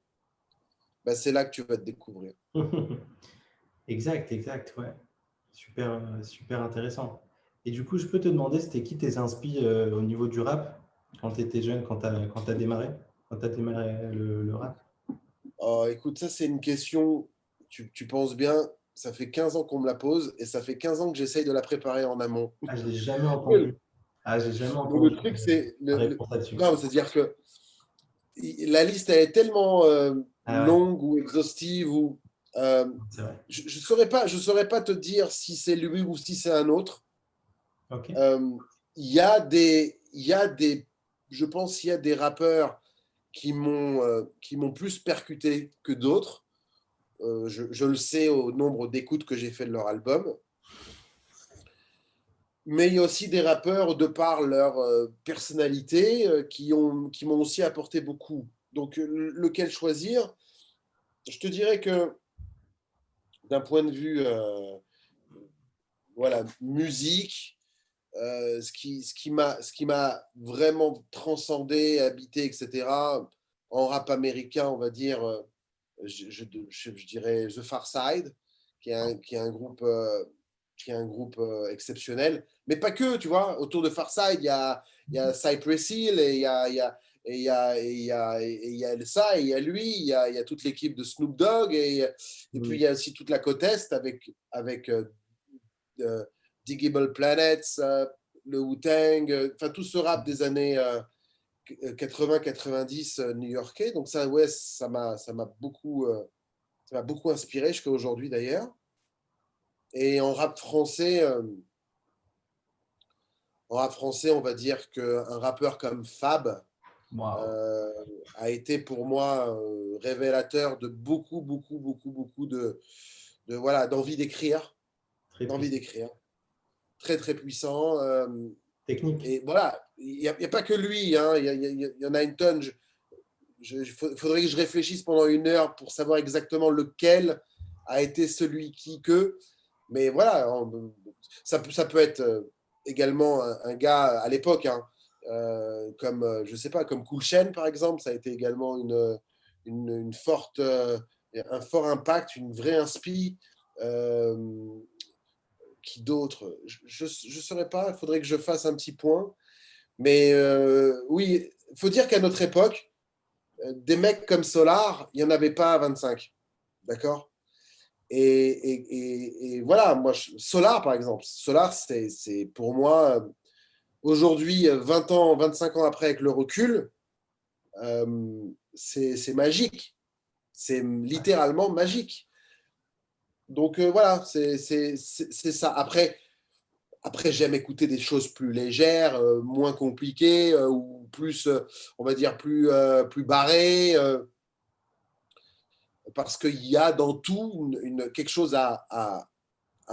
bah, c'est là que tu vas te découvrir. Exact, exact, ouais. Super, super intéressant. Et du coup, je peux te demander, c'était qui tes inspi au niveau du rap quand tu étais jeune, quand t'as démarré le rap? Oh, écoute, ça, c'est une question, tu penses bien, ça fait 15 ans qu'on me la pose et ça fait 15 ans que j'essaye de la préparer en amont. Ah, je l'ai jamais Le entendu. Ah, j'ai jamais le entendu truc, c'est. la réponse là-dessus. Non, c'est-à-dire que la liste, elle est tellement Ah ouais, longue ou exhaustive ou. euh, c'est vrai. je saurais pas te dire si c'est lui ou si c'est un autre. Ok. Euh, il y a des, je pense qu'il y a des rappeurs qui m'ont plus percuté que d'autres. Je le sais au nombre d'écoutes que j'ai fait de leur album. Mais il y a aussi des rappeurs, de par leur personnalité, qui m'ont aussi apporté beaucoup. Donc, lequel choisir? Je te dirais que d'un point de vue voilà, musique, ce qui m'a vraiment transcendé, habité, etc., en rap américain, on va dire, je dirais The Far Side, qui est un groupe, exceptionnel. Mais pas que, tu vois, autour de Far Side, il y a Cypress Hill, et il y a, il y a, et il y a, et il y a, et il y a ça, et il y a lui, il y a toute l'équipe de Snoop Dogg, et puis il y a aussi toute la côte Est avec Digable Planets, le Wu-Tang, enfin tout ce rap des années 80-90 new-yorkais. Donc ça, ouais, ça m'a beaucoup inspiré jusqu'à aujourd'hui d'ailleurs. Et en rap français, on va dire qu'un rappeur comme Fab Waouh. euh, a été pour moi révélateur de beaucoup voilà, Très d'envie puissant. d'écrire, très très puissant. Technique. Et voilà, il n'y a pas que lui, hein, il y en a une tonne. Il faudrait que je réfléchisse pendant une heure pour savoir exactement lequel a été celui que. Mais voilà, ça peut être également un gars à l'époque, hein, comme, je sais pas, comme Cool Chain par exemple, ça a été également une forte, un fort impact, une vraie inspi. Euh, qui d'autre? Je ne saurais pas, il faudrait que je fasse un petit point. Mais oui, il faut dire qu'à notre époque, des mecs comme Solar, il n'y en avait pas à 25. D'accord? Et voilà, moi, Solar, par exemple, Solar, c'est pour moi, aujourd'hui, 20 ans, 25 ans après, avec le recul, c'est magique. C'est littéralement magique. Donc voilà, c'est ça. Après, j'aime écouter des choses plus légères, moins compliquées, ou plus, on va dire, plus barrées, parce qu'il y a dans tout quelque chose à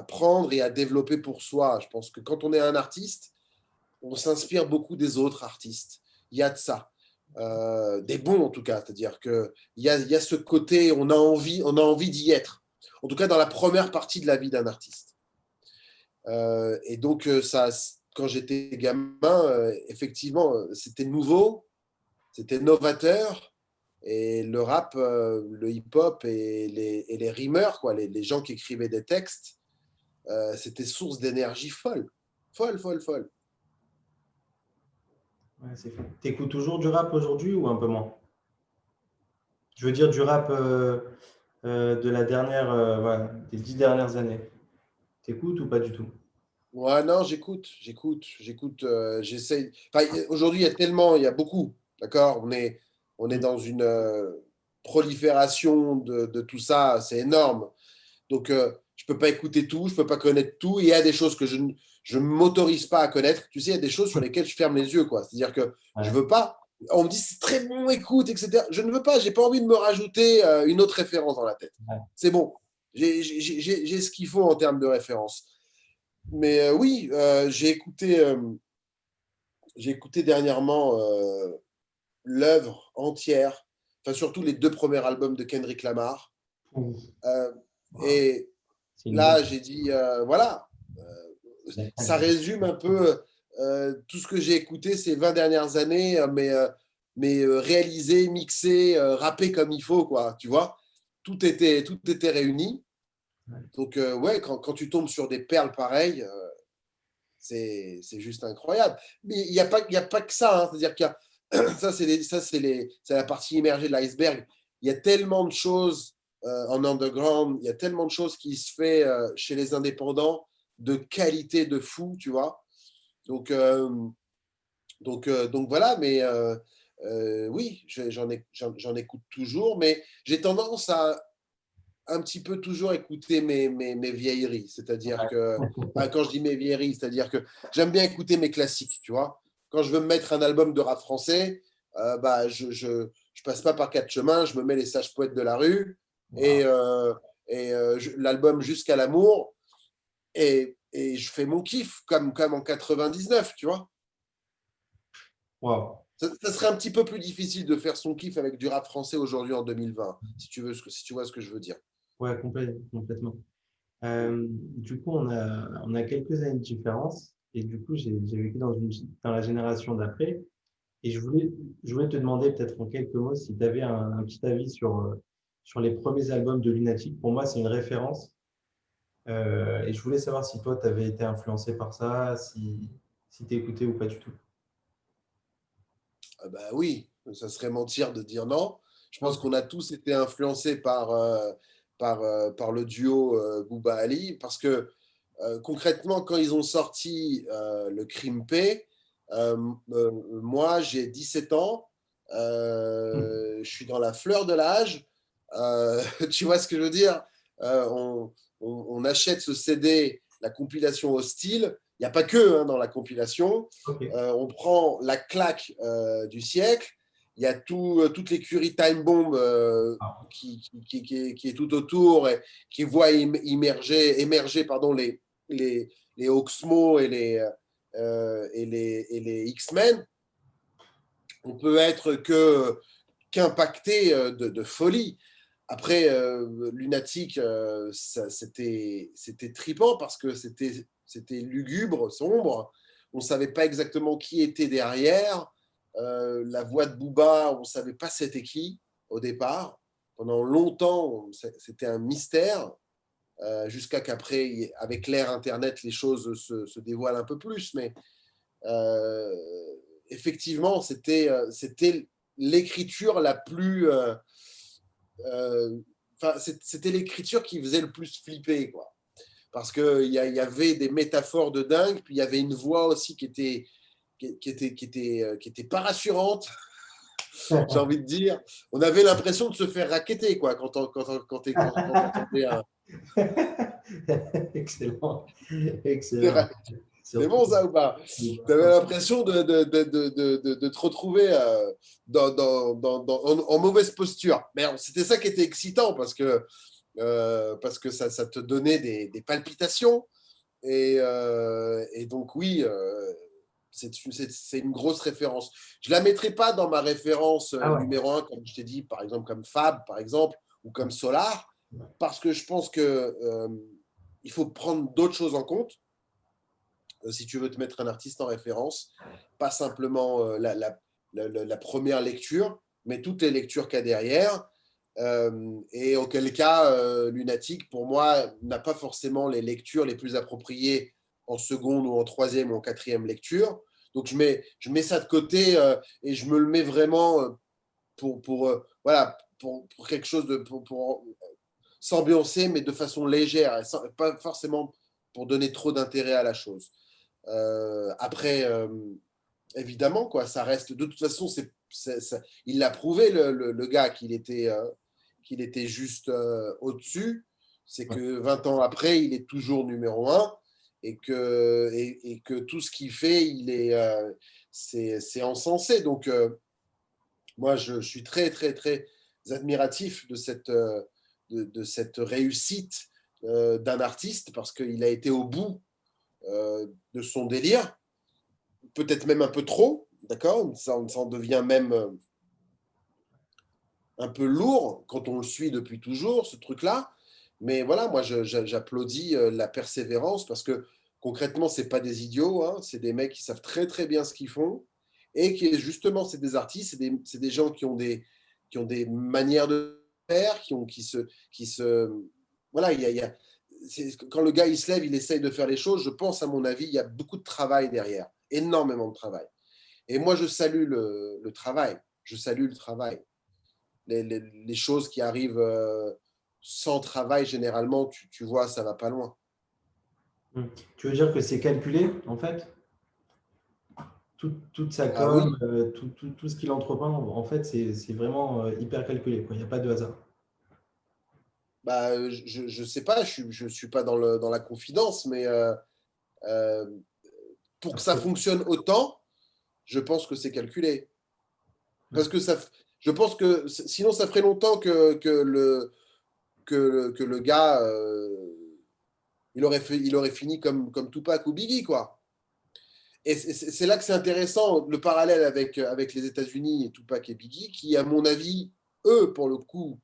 prendre et à développer pour soi. Je pense que quand on est un artiste, on s'inspire beaucoup des autres artistes. Il y a de ça. Des bons en tout cas, c'est-à-dire il y a ce côté, on a envie d'y être. En tout cas, dans la première partie de la vie d'un artiste. Et donc, quand j'étais gamin, effectivement, c'était nouveau, c'était novateur. Et le rap, le hip-hop et les rimeurs, quoi, les gens qui écrivaient des textes, c'était source d'énergie folle. Folle, folle, folle. Ouais, c'est fou. T'écoutes toujours du rap aujourd'hui ou un peu moins? Je veux dire du rap de la dernière, voilà, des 10 dernières années. T'écoutes ou pas du tout? Ouais, non, j'écoute, j'essaye. Enfin, aujourd'hui, il y a beaucoup, d'accord? On est Mm. dans une prolifération de tout ça, c'est énorme. Donc, je peux pas écouter tout, je peux pas connaître tout. Et il y a des choses que je ne m'autorise pas à connaître. Tu sais, il y a des choses sur lesquelles je ferme les yeux, quoi. C'est-à-dire que je Ouais. veux pas. On me dit c'est très bon, écoute, etc. Je ne veux pas, j'ai pas envie de me rajouter une autre référence dans la tête. Ouais. C'est bon. J'ai ce qu'il faut en termes de référence. Mais oui, j'ai écouté dernièrement l'œuvre entière, enfin surtout les deux premiers albums de Kendrick Lamar. Ouh. Euh, Wow. et C'est une là, bombe. j'ai dit, voilà, La ça claque. résume un peu tout ce que j'ai écouté ces 20 dernières années, mais réalisé, mixé, rappé comme il faut, quoi, tu vois. Tout était réuni. Ouais. Donc, ouais, quand tu tombes sur des perles pareilles, c'est juste incroyable. Mais il y a pas que ça, hein. C'est-à-dire qu'il y a, c'est la partie immergée de l'iceberg. Il y a tellement de choses en underground, il y a tellement de choses qui se fait chez les indépendants de qualité de fou, tu vois. Donc, donc voilà, mais oui, j'en écoute toujours, mais j'ai tendance à un petit peu toujours écouter mes vieilleries. C'est-à-dire que, enfin, quand je dis mes vieilleries, c'est-à-dire que j'aime bien écouter mes classiques, tu vois. Quand je veux me mettre un album de rap français, bah, je passe pas par quatre chemins, je me mets les sages poètes de la rue et, Wow. l'album Jusqu'à l'amour et je fais mon kiff comme en 99, tu vois. Wow. Ça serait un petit peu plus difficile de faire son kiff avec du rap français aujourd'hui en 2020, si tu vois ce que je veux dire. Ouais, complètement. Du coup, on a quelques années de différence. Et du coup, j'ai vécu dans la génération d'après. Et je voulais te demander peut-être en quelques mots si tu avais un petit avis sur les premiers albums de Lunatic. Pour moi, c'est une référence. Et je voulais savoir si toi, tu avais été influencé par ça, si tu écoutais ou pas du tout. Ah bah oui, ça serait mentir de dire non. Je pense Ok. qu'on a tous été influencés par le duo Booba Ali, parce que concrètement, quand ils ont sorti le Crimpé, euh, moi j'ai 17 ans, je suis dans la fleur de l'âge, tu vois ce que je veux dire? On achète ce CD, la compilation Hostile, il n'y a pas que dans la compilation. Ok. On prend la claque du siècle. Il y a toute l'écurie Time Bomb Ah, qui est tout autour et qui voit émerger pardon, les Oxmo et les X-Men. On peut être qu'impacté de folie. Après, Lunatic, c'était tripant parce que c'était lugubre, sombre. On ne savait pas exactement qui était derrière. La voix de Booba, on ne savait pas c'était qui au départ. Pendant longtemps, c'était un mystère, jusqu'à qu'après, avec l'ère Internet, les choses se dévoilent un peu plus. Mais euh, effectivement, c'était l'écriture la plus... c'était l'écriture qui faisait le plus flipper, quoi. Parce qu'il y avait des métaphores de dingue, puis il y avait une voix aussi qui était pas rassurante, j'ai envie de dire. On avait l'impression de se faire racketter, quoi, quand on entendait un. excellent. Excellent. C'est Surtout. bon ça ou pas? Tu avais l'impression de te retrouver en mauvaise posture. Mais c'était ça qui était excitant parce que ça te donnait des palpitations. Et donc, oui, c'est une grosse référence. Je ne la mettrai pas dans ma référence Ah ouais. numéro un, comme je t'ai dit, par exemple, comme Fab, par exemple, ou comme Solar, parce que je pense qu'il faut prendre d'autres choses en compte si tu veux te mettre un artiste en référence, pas simplement la première lecture, mais toutes les lectures qu'il y a derrière. Et auquel cas, Lunatic, pour moi, n'a pas forcément les lectures les plus appropriées en seconde ou en troisième ou en quatrième lecture. Donc je mets ça de côté, et je me le mets vraiment voilà, pour quelque chose pour s'ambiancer, mais de façon légère, pas forcément pour donner trop d'intérêt à la chose. Après, évidemment, quoi, ça reste. De toute façon, il l'a prouvé, le gars, qu'il était juste au-dessus. C'est Ouais. que 20 ans après, il est toujours numéro un et que tout ce qu'il fait, c'est encensé. Donc, moi, je suis très, très, très admiratif de cette réussite d'un artiste parce qu'il a été au bout de son délire, peut-être même un peu trop, d'accord? Ça en devient même un peu lourd quand on le suit depuis toujours, ce truc-là. Mais voilà, moi, j'applaudis la persévérance parce que concrètement, c'est pas des idiots, hein, c'est des mecs qui savent très très bien ce qu'ils font et qui justement, c'est des artistes, c'est des gens qui ont des manières de faire, voilà, quand le gars il se lève, il essaye de faire les choses. Je pense, à mon avis, il y a beaucoup de travail derrière, énormément de travail. Et moi, je salue le travail. Je salue le travail. Les choses qui arrivent sans travail, généralement, tu vois, ça va pas loin. Hmm. Tu veux dire que c'est calculé, en fait? Toute sa Ah oui, com, tout ce qu'il entreprend, en fait, c'est vraiment hyper calculé, quoi. Il n'y a pas de hasard. bah, je sais pas, je suis pas dans la confidence, mais euh, pour que ça Après, fonctionne autant, je pense que c'est calculé. ouais. Parce que je pense que sinon, ça ferait longtemps que le gars, il aurait fini comme Tupac ou Biggie, quoi. Et c'est là que c'est intéressant, le parallèle avec les États-Unis et Tupac et Biggie, qui, à mon avis, eux, pour le coup,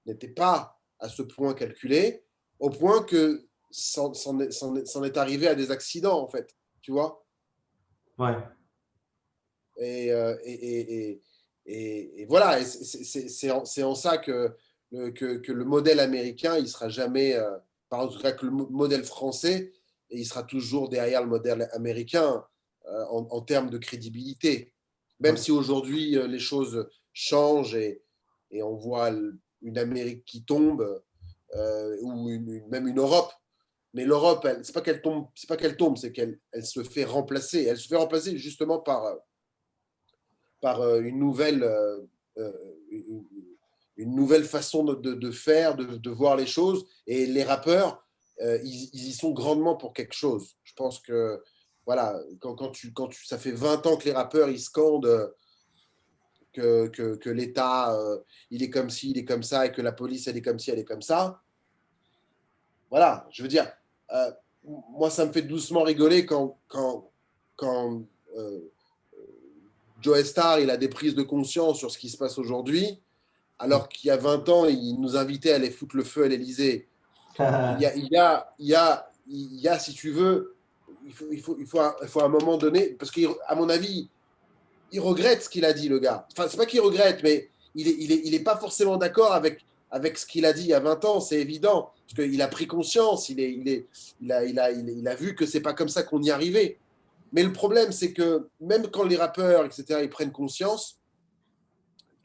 n'étaient pas à ce point calculé, au point que c'en est arrivé à des accidents, en fait, tu vois. Ouais, Et, et voilà, c'est en ça que que le modèle américain, il sera jamais, en tout cas que le modèle français, et il sera toujours derrière le modèle américain en termes de crédibilité. Même ouais, si aujourd'hui les choses changent et on voit une Amérique qui tombe, ou même une Europe. Mais l'Europe, c'est pas qu'elle tombe, c'est qu'elle se fait remplacer. Elle se fait remplacer justement par euh, une, une nouvelle façon de faire, de voir les choses. Et les rappeurs, ils y sont grandement pour quelque chose. Je pense que, voilà, ça fait 20 ans que les rappeurs, ils scandent que l'État, il est comme ci, il est comme ça, et que la police, elle est comme ci, elle est comme ça. Voilà, je veux dire, euh, moi, ça me fait doucement rigoler quand Joe Star, il a des prises de conscience sur ce qui se passe aujourd'hui, alors qu'il y a 20 ans, il nous invitait à aller foutre le feu à l'Élysée. Il y a, si tu veux, il faut à un moment donné, parce qu'à mon avis, il regrette ce qu'il a dit, le gars. Enfin, c'est pas qu'il regrette, mais il est pas forcément d'accord avec ce qu'il a dit il y a 20 ans, c'est évident. Parce qu'il a pris conscience, il a vu que c'est pas comme ça qu'on y arrivait. Mais le problème, c'est que même quand les rappeurs, etc., ils prennent conscience,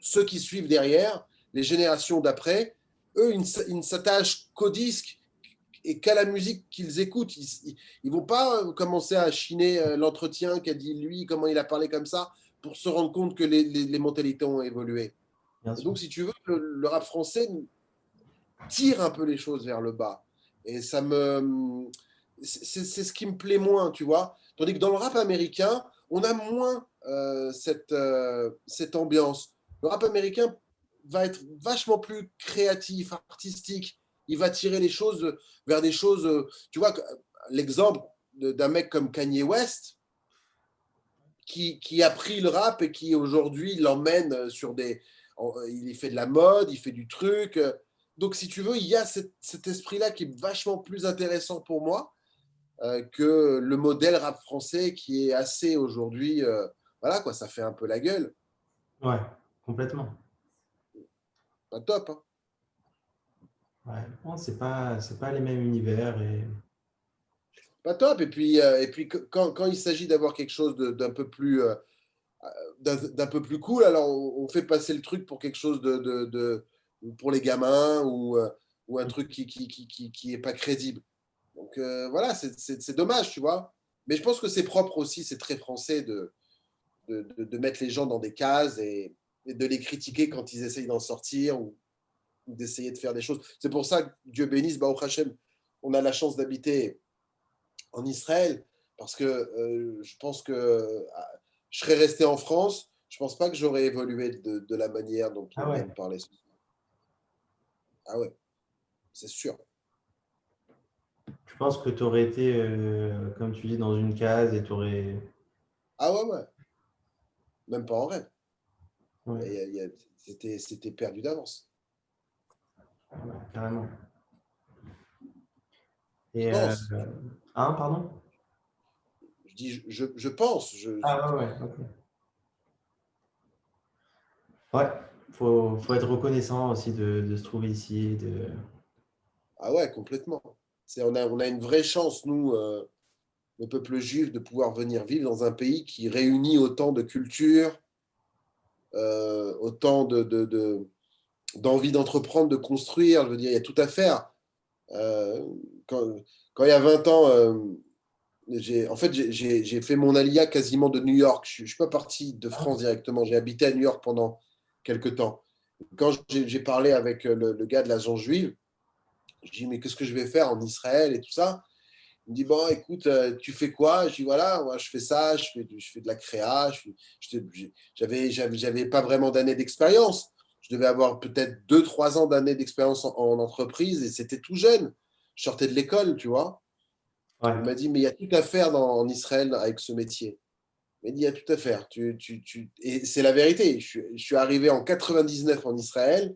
ceux qui suivent derrière, les générations d'après, eux, ils ne s'attachent qu'au disque et qu'à la musique qu'ils écoutent. Ils vont pas commencer à chiner l'entretien qu'a dit lui, comment il a parlé comme ça, pour se rendre compte que les mentalités ont évolué. bien Et sûr. donc, si tu veux, le rap français tire un peu les choses vers le bas. Et ça me. C'est ce qui me plaît moins, tu vois. Tandis que dans le rap américain, on a moins cette ambiance. Le rap américain va être vachement plus créatif, artistique. Il va tirer les choses vers des choses. Tu vois, l'exemple d'un mec comme Kanye West, qui a pris le rap et qui aujourd'hui l'emmène sur des. Il fait de la mode, il fait du truc. Donc, si tu veux, il y a cet esprit-là qui est vachement plus intéressant pour moi que le modèle rap français qui est assez aujourd'hui. Voilà, quoi, ça fait un peu la gueule. Ouais, complètement. Pas top, hein. Ouais. Non, c'est pas les mêmes univers et Pas top. Et puis quand il s'agit d'avoir quelque chose d'un peu plus. D'un peu plus cool, alors on fait passer le truc pour quelque chose pour les gamins ou un truc qui est pas crédible. Donc voilà, c'est dommage, tu vois. Mais je pense que c'est propre aussi, c'est très français de mettre les gens dans des cases et de les critiquer quand ils essayent d'en sortir ou d'essayer de faire des choses. C'est pour ça que Dieu bénisse, Baruch Hashem, on a la chance d'habiter en Israël, parce que je pense que je serais resté en France, je pense pas que j'aurais évolué de la manière dont on ah vient ouais. de parler. Ah ouais, c'est sûr. Je pense que tu aurais été, comme tu dis, dans une case et tu aurais. Ah ouais, ouais, même pas en rêve. Ouais, C'était perdu d'avance. ouais, carrément. Je Et pense. hein, pardon? Je dis, je pense. Ah ouais, ouais, ok. Ouais, faut être reconnaissant aussi de se trouver ici. Ah ouais, complètement. On a une vraie chance, nous, le peuple juif, de pouvoir venir vivre dans un pays qui réunit autant de cultures, autant d'envie d'entreprendre, de construire. Je veux dire, il y a tout à faire. Euh, quand, quand il y a 20 ans, en fait, j'ai fait mon alia quasiment de New York. Je ne suis pas parti de France directement. J'ai habité à New York pendant quelques temps. Quand j'ai parlé avec le gars de l'agence juive, je dis, mais qu'est-ce que je vais faire en Israël et tout ça? Il me dit, bon, écoute, tu fais quoi? Je dis, voilà, moi, je fais ça, je fais de la créa. J'avais pas vraiment d'années d'expérience. Je devais avoir peut-être 2, 3 ans d'années d'expérience en entreprise et c'était tout jeune. Je sortais de l'école, tu vois. Ouais, Il m'a dit, mais il y a tout à faire en Israël avec ce métier. Il m'a dit, il y a tout à faire. Et c'est la vérité. Je suis arrivé en 99 en Israël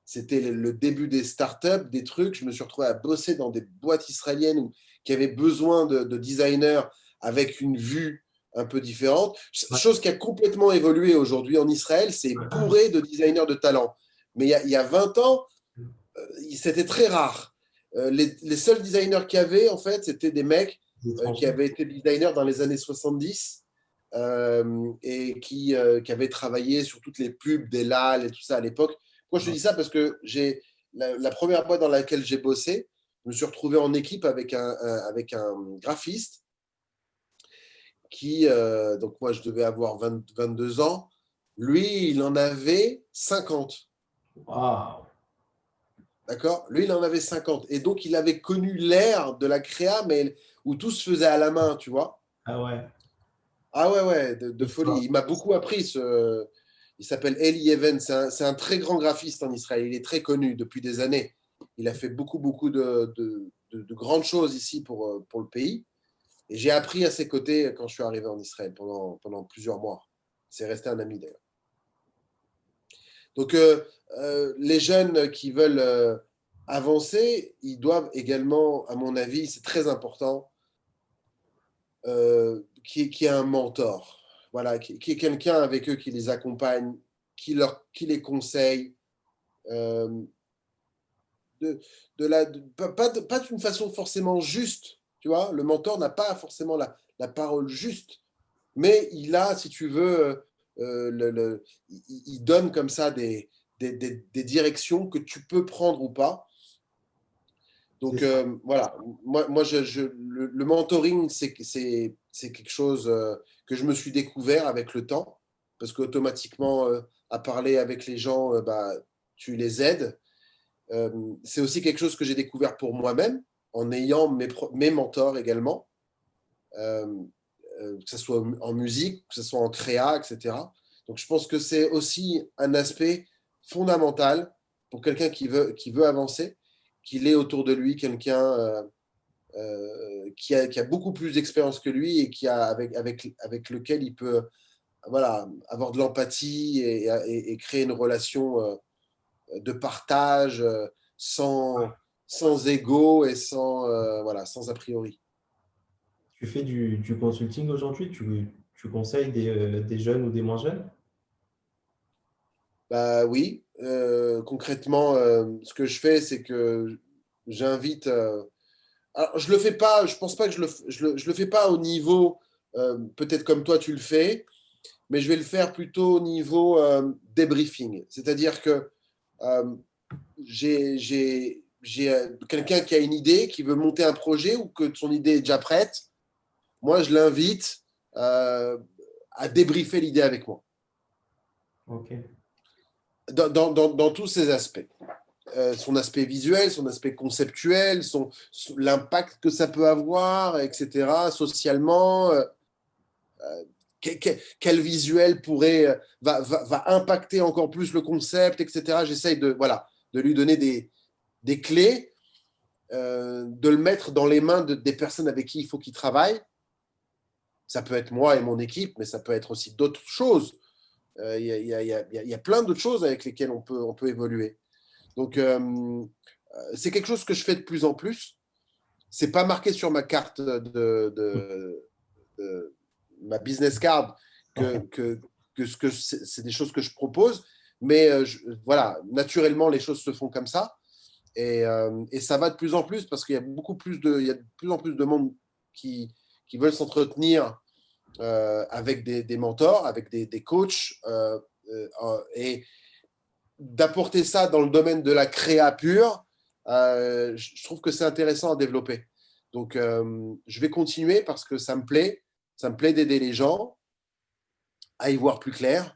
c'était le début des startups, des trucs. Je me suis retrouvé à bosser dans des boîtes israéliennes qui avaient besoin de designers avec une vue un peu différente. Ouais. Chose qui a complètement évolué aujourd'hui en Israël, c'est bourré de designers de talent. Mais il y a 20 ans, c'était très rare. Les seuls designers qu'il y avait, en fait, c'était des mecs qui avaient été designers dans les années 70 et qui avaient travaillé sur toutes les pubs des LAL et tout ça à l'époque. Pourquoi je te dis ça? Parce que la première boîte dans laquelle j'ai bossé, je me suis retrouvé en équipe avec avec un graphiste qui, donc moi je devais avoir 22 ans, lui il en avait 50. Waouh. D'accord? Lui, il en avait 50. Et donc, il avait connu l'ère de la créa, mais où tout se faisait à la main, tu vois. Ah ouais. Ah ouais, ouais, de C'est folie. fort. Il m'a beaucoup appris. Il s'appelle Eli Evans. C'est un très grand graphiste en Israël. Il est très connu depuis des années. Il a fait beaucoup, beaucoup de grandes choses ici pour le pays. Et j'ai appris à ses côtés quand je suis arrivé en Israël pendant plusieurs mois. C'est resté un ami d'ailleurs. Donc, les jeunes qui veulent avancer, ils doivent également, à mon avis, c'est très important, qu'il y ait un mentor. Voilà, qu'il y ait quelqu'un avec eux qui les accompagne, qui les conseille, euh, de, pas d'une façon forcément juste. Tu vois, le mentor n'a pas forcément la parole juste, mais il a, si tu veux, il donne comme ça des directions que tu peux prendre ou pas. C'est Donc ça. voilà, moi le mentoring, c'est quelque chose que je me suis découvert avec le temps, parce qu'automatiquement, à parler avec les gens, bah, tu les aides. C'est aussi quelque chose que j'ai découvert pour moi-même, en ayant mes mentors également, euh, que ce soit en musique, que ce soit en créa, etc. Donc je pense que c'est aussi un aspect fondamental pour quelqu'un qui veut avancer, qu'il ait autour de lui quelqu'un qui a beaucoup plus d'expérience que lui et avec lequel il peut voilà, avoir de l'empathie et créer une relation de partage sans ego et voilà, sans a priori. Tu fais du consulting aujourd'hui? Tu conseilles des jeunes ou des moins jeunes? Bah oui, concrètement, ce que je fais, c'est que j'invite. Alors, je le fais pas. Je pense pas que je le fais pas au niveau peut-être comme toi tu le fais, mais je vais le faire plutôt au niveau débriefing. C'est-à-dire que euh, j'ai quelqu'un qui a une idée, qui veut monter un projet ou que son idée est déjà prête. Moi, je l'invite euh, à débriefer l'idée avec moi, Ok. dans tous ses aspects. Son aspect visuel, son aspect conceptuel, l'impact que ça peut avoir, etc., socialement, quel visuel va impacter encore plus le concept, etc. J'essaye voilà, de lui donner des clés, de le mettre dans les mains des personnes avec qui il faut qu'il travaille. Ça peut être moi et mon équipe, mais ça peut être aussi d'autres choses. Il y a plein d'autres choses avec lesquelles on peut évoluer. Donc, c'est quelque chose que je fais de plus en plus. C'est pas marqué sur ma carte de ma business card que c'est des choses que je propose, mais voilà, naturellement les choses se font comme ça et ça va de plus en plus parce qu'il y a il y a de plus en plus de monde qui veulent s'entretenir avec des mentors, avec des coachs et d'apporter ça dans le domaine de la créa pure, je trouve que c'est intéressant à développer. Donc, je vais continuer parce que ça me plaît. Ça me plaît d'aider les gens à y voir plus clair.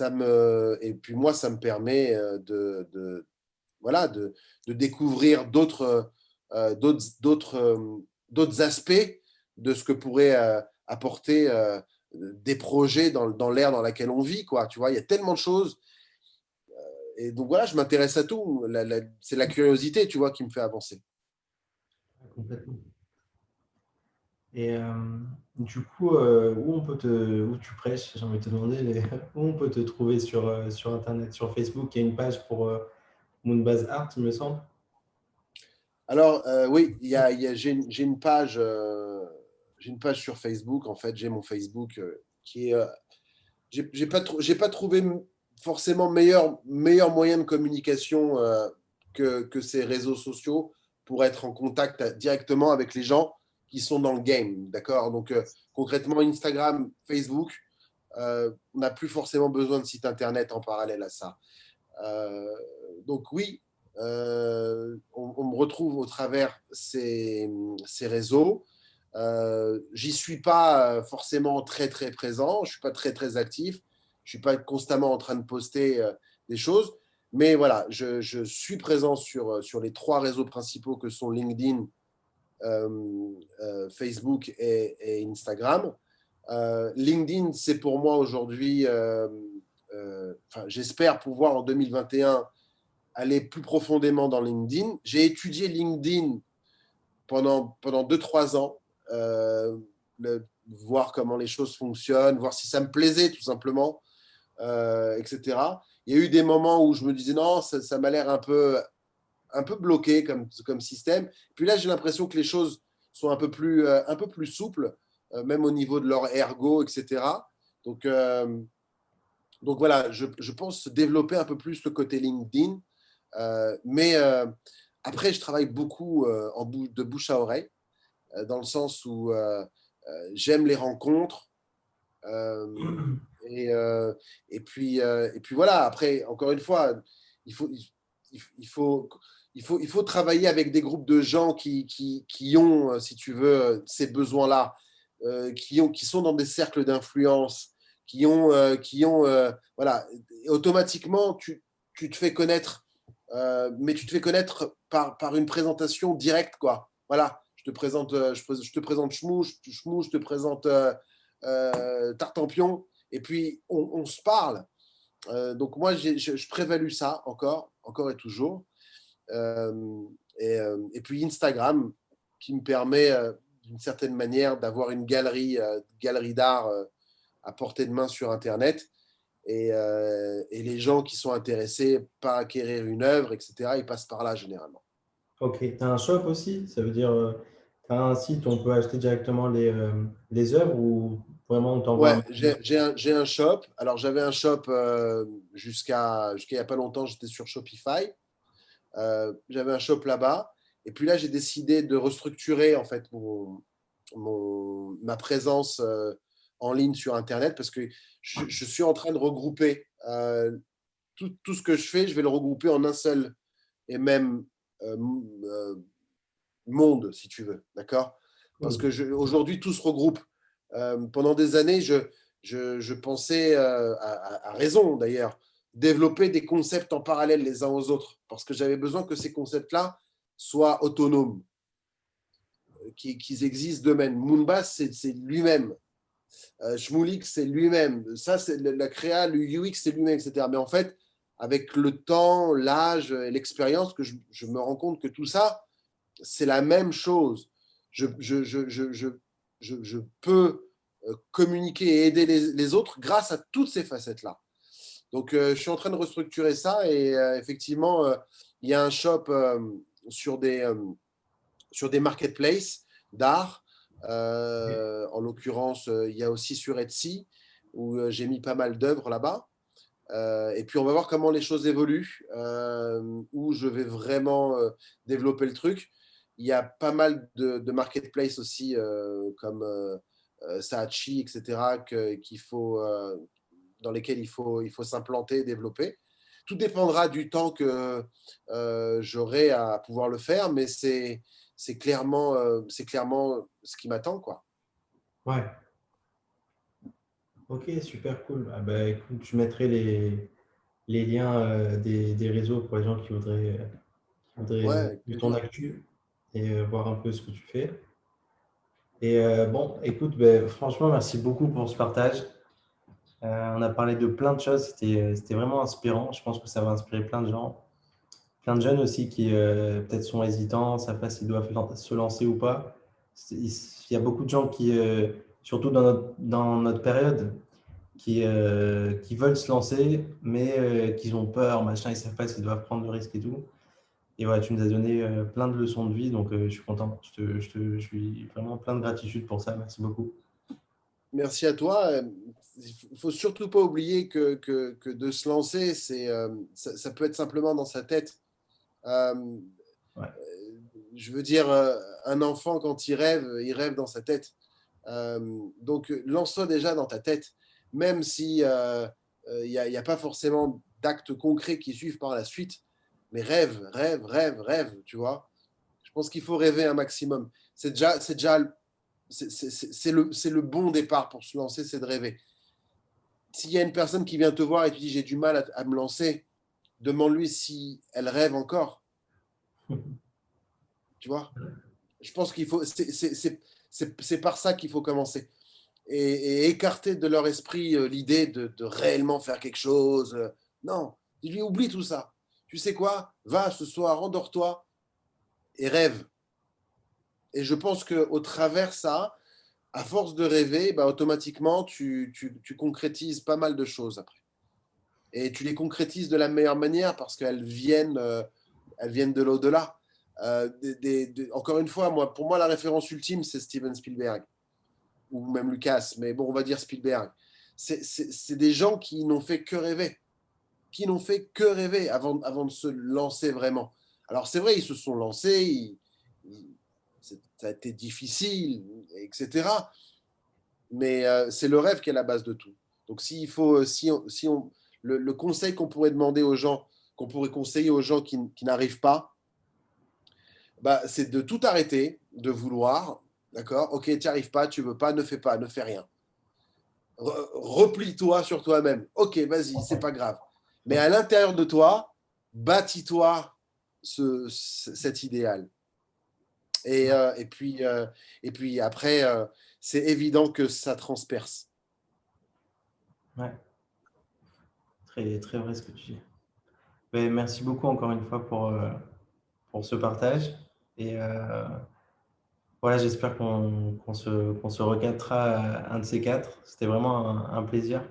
Et puis moi, ça me permet voilà, de découvrir d'autres aspects de ce que pourrait apporter des projets dans l'ère dans laquelle on vit. Quoi. Tu vois, il y a tellement de choses et donc voilà, je m'intéresse à tout. C'est la curiosité, tu vois, qui me fait avancer. Complètement. Et du coup, où tu prêches, j'ai envie de te demander, mais où on peut te trouver sur Internet, sur Facebook, il y a une page Moonbase Art, il me semble. Alors, oui, j'ai une page sur Facebook. En fait, j'ai mon Facebook qui est. J'ai pas trouvé forcément meilleur moyen de communication que ces réseaux sociaux pour être en contact directement avec les gens qui sont dans le game. D'accord? Donc, concrètement, Instagram, Facebook, on n'a plus forcément besoin de site internet en parallèle à ça. Euh, donc oui, on me retrouve au travers ces réseaux. J'y suis pas forcément très très présent, je suis pas très très actif, je suis pas constamment en train de poster des choses, mais voilà, je suis présent sur les trois réseaux principaux que sont LinkedIn, Facebook et Instagram. LinkedIn, c'est pour moi aujourd'hui, j'espère pouvoir en 2021 aller plus profondément dans LinkedIn. J'ai étudié LinkedIn pendant 2-3 ans, voir comment les choses fonctionnent, voir si ça me plaisait tout simplement, etc. Il y a eu des moments où je me disais non, ça m'a l'air un peu bloqué comme système. Puis là, j'ai l'impression que les choses sont un peu plus souples, même au niveau de leur ergo, etc. Donc, donc voilà, je pense développer un peu plus le côté LinkedIn. Mais après, je travaille beaucoup de bouche à oreille, dans le sens où j'aime les rencontres. euh, et, euh, et puis voilà, après, encore une fois, il faut, il faut, il faut travailler avec des groupes de gens qui ont, si tu veux, ces besoins-là, qui sont dans des cercles d'influence, qui ont voilà, et automatiquement, tu te fais connaître, mais tu te fais connaître par une présentation directe, quoi. Voilà, je te présente, je te présente Chmou, je te présente Tartampion, et puis on se parle. Donc moi, je prévalue ça encore et toujours. Euh, et puis Instagram, qui me permet d'une certaine manière d'avoir une galerie d'art à portée de main sur Internet. Et les gens qui sont intéressés par acquérir une œuvre, etc., ils passent par là généralement. Ok, tu as un shop aussi? Ça veut dire, tu as un site où on peut acheter directement les œuvres ou vraiment on t'envoie Ouais, un... j'ai un shop. Alors j'avais un shop jusqu'à il n'y a pas longtemps, j'étais sur Shopify. J'avais un shop là-bas. Et puis là, j'ai décidé de restructurer en fait ma présence en ligne sur Internet parce que je suis en train de regrouper tout ce que je fais, je vais le regrouper en un seul et même euh, euh, monde, si tu veux. D'accord? Parce Cool. que aujourd'hui, tout se regroupe. Pendant des années, je pensais, à raison d'ailleurs, développer des concepts en parallèle les uns aux autres, parce que j'avais besoin que ces concepts-là soient autonomes, qu'ils existent d'eux-mêmes. Moonbase, c'est lui-même. Shmoulik, c'est lui-même. Ça, c'est la créa, le UX, c'est lui-même, etc. Mais en fait, avec le temps, l'âge et l'expérience, que je me rends compte que tout ça, c'est la même chose. Je, je, je, je, je, je peux communiquer et aider les autres grâce à toutes ces facettes-là. Donc, je suis en train de restructurer ça et effectivement, il y a un shop sur sur des marketplaces d'art. En l'occurrence, il y a aussi sur Etsy où j'ai mis pas mal d'œuvres là-bas. Et puis on va voir comment les choses évoluent, où je vais vraiment développer le truc. Il y a pas mal de marketplaces aussi, comme Saatchi, etc., dans lesquels il faut s'implanter et développer. Tout dépendra du temps que j'aurai à pouvoir le faire, mais c'est clairement ce qui m'attend, quoi. Ouais, ok, super cool. Ah bah, écoute, je mettrai les liens des réseaux pour les gens qui voudraient Ouais, avec suivre ton plaisir. actu et voir un peu ce que tu fais. Et bon, écoute, ben, franchement, merci beaucoup pour ce partage. On a parlé de plein de choses, c'était vraiment inspirant. Je pense que ça va inspirer plein de gens, plein de jeunes aussi qui peut-être sont hésitants, ne savent pas s'ils doivent se lancer ou pas. Il y a beaucoup de gens qui, surtout dans notre période, qui veulent se lancer, mais qui ont peur, machin, ils ne savent pas s'ils doivent prendre le risque et tout. Et voilà, tu nous as donné plein de leçons de vie, donc je suis content. Je suis vraiment plein de gratitude pour ça. Merci beaucoup. Merci à toi. Il faut surtout pas oublier que de se lancer, ça peut être simplement dans sa tête. Euh, Ouais. je veux dire, un enfant, quand il rêve dans sa tête. Donc, lance-toi déjà dans ta tête, même si y a pas forcément d'actes concrets qui suivent par la suite. Mais rêve, rêve, rêve, rêve, tu vois. Je pense qu'il faut rêver un maximum. C'est le bon départ pour se lancer, c'est de rêver. S'il y a une personne qui vient te voir et tu dis j'ai du mal à me lancer, demande-lui si elle rêve encore. Tu vois, je pense qu'il faut, c'est par ça qu'il faut commencer. Et écarter de leur esprit l'idée de réellement faire quelque chose. Non, dis-lui oublie tout ça. Tu sais quoi? Va ce soir, endors-toi et rêve. Et je pense qu'au travers ça, à force de rêver, bah, automatiquement, tu concrétises pas mal de choses après. Et tu les concrétises de la meilleure manière parce elles viennent de l'au-delà. Encore une fois, pour moi, la référence ultime, c'est Steven Spielberg ou même Lucas, mais bon, on va dire Spielberg. C'est des gens qui n'ont fait que rêver, qui n'ont fait que rêver avant de se lancer vraiment. Alors c'est vrai, ils se sont lancés, ça a été difficile, etc. Mais c'est le rêve qui est la base de tout. Donc s'il faut, si on, le conseil qu'on pourrait demander aux gens, qu'on pourrait conseiller aux gens qui n'arrivent pas, bah, c'est de tout arrêter, de vouloir, d'accord? Ok, tu n'y arrives pas, tu veux pas, ne fais pas, ne fais rien. Replie-toi sur toi-même. Ok, vas-y, c'est pas grave. Mais à l'intérieur de toi, bâtis-toi cet idéal. Et puis après, c'est évident que ça transperce. Ouais, très, très vrai ce que tu dis. Mais merci beaucoup encore une fois pour ce partage. Et voilà, j'espère qu'on se recaptera un de ces quatre. C'était vraiment un plaisir.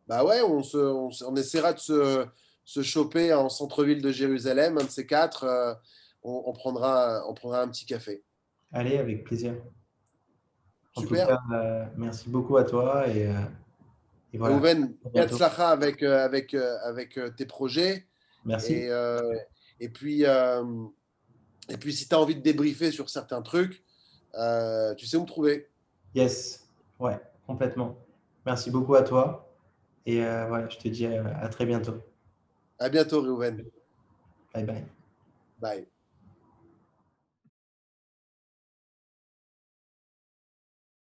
Bah ouais, on essaiera de se choper en centre-ville de Jérusalem, un de ces quatre. On prendra un petit café. Allez, avec plaisir. En tout Super. cas, merci beaucoup à toi et voilà, Rouven, à bientôt. Betzlacha avec tes projets. Merci. Et, euh, et puis, euh, et puis, si tu as envie de débriefer sur certains trucs, tu sais où me trouver. Yes, ouais, complètement. Merci beaucoup à toi et voilà, je te dis à très bientôt. À bientôt, Rouven. Bye bye. Bye.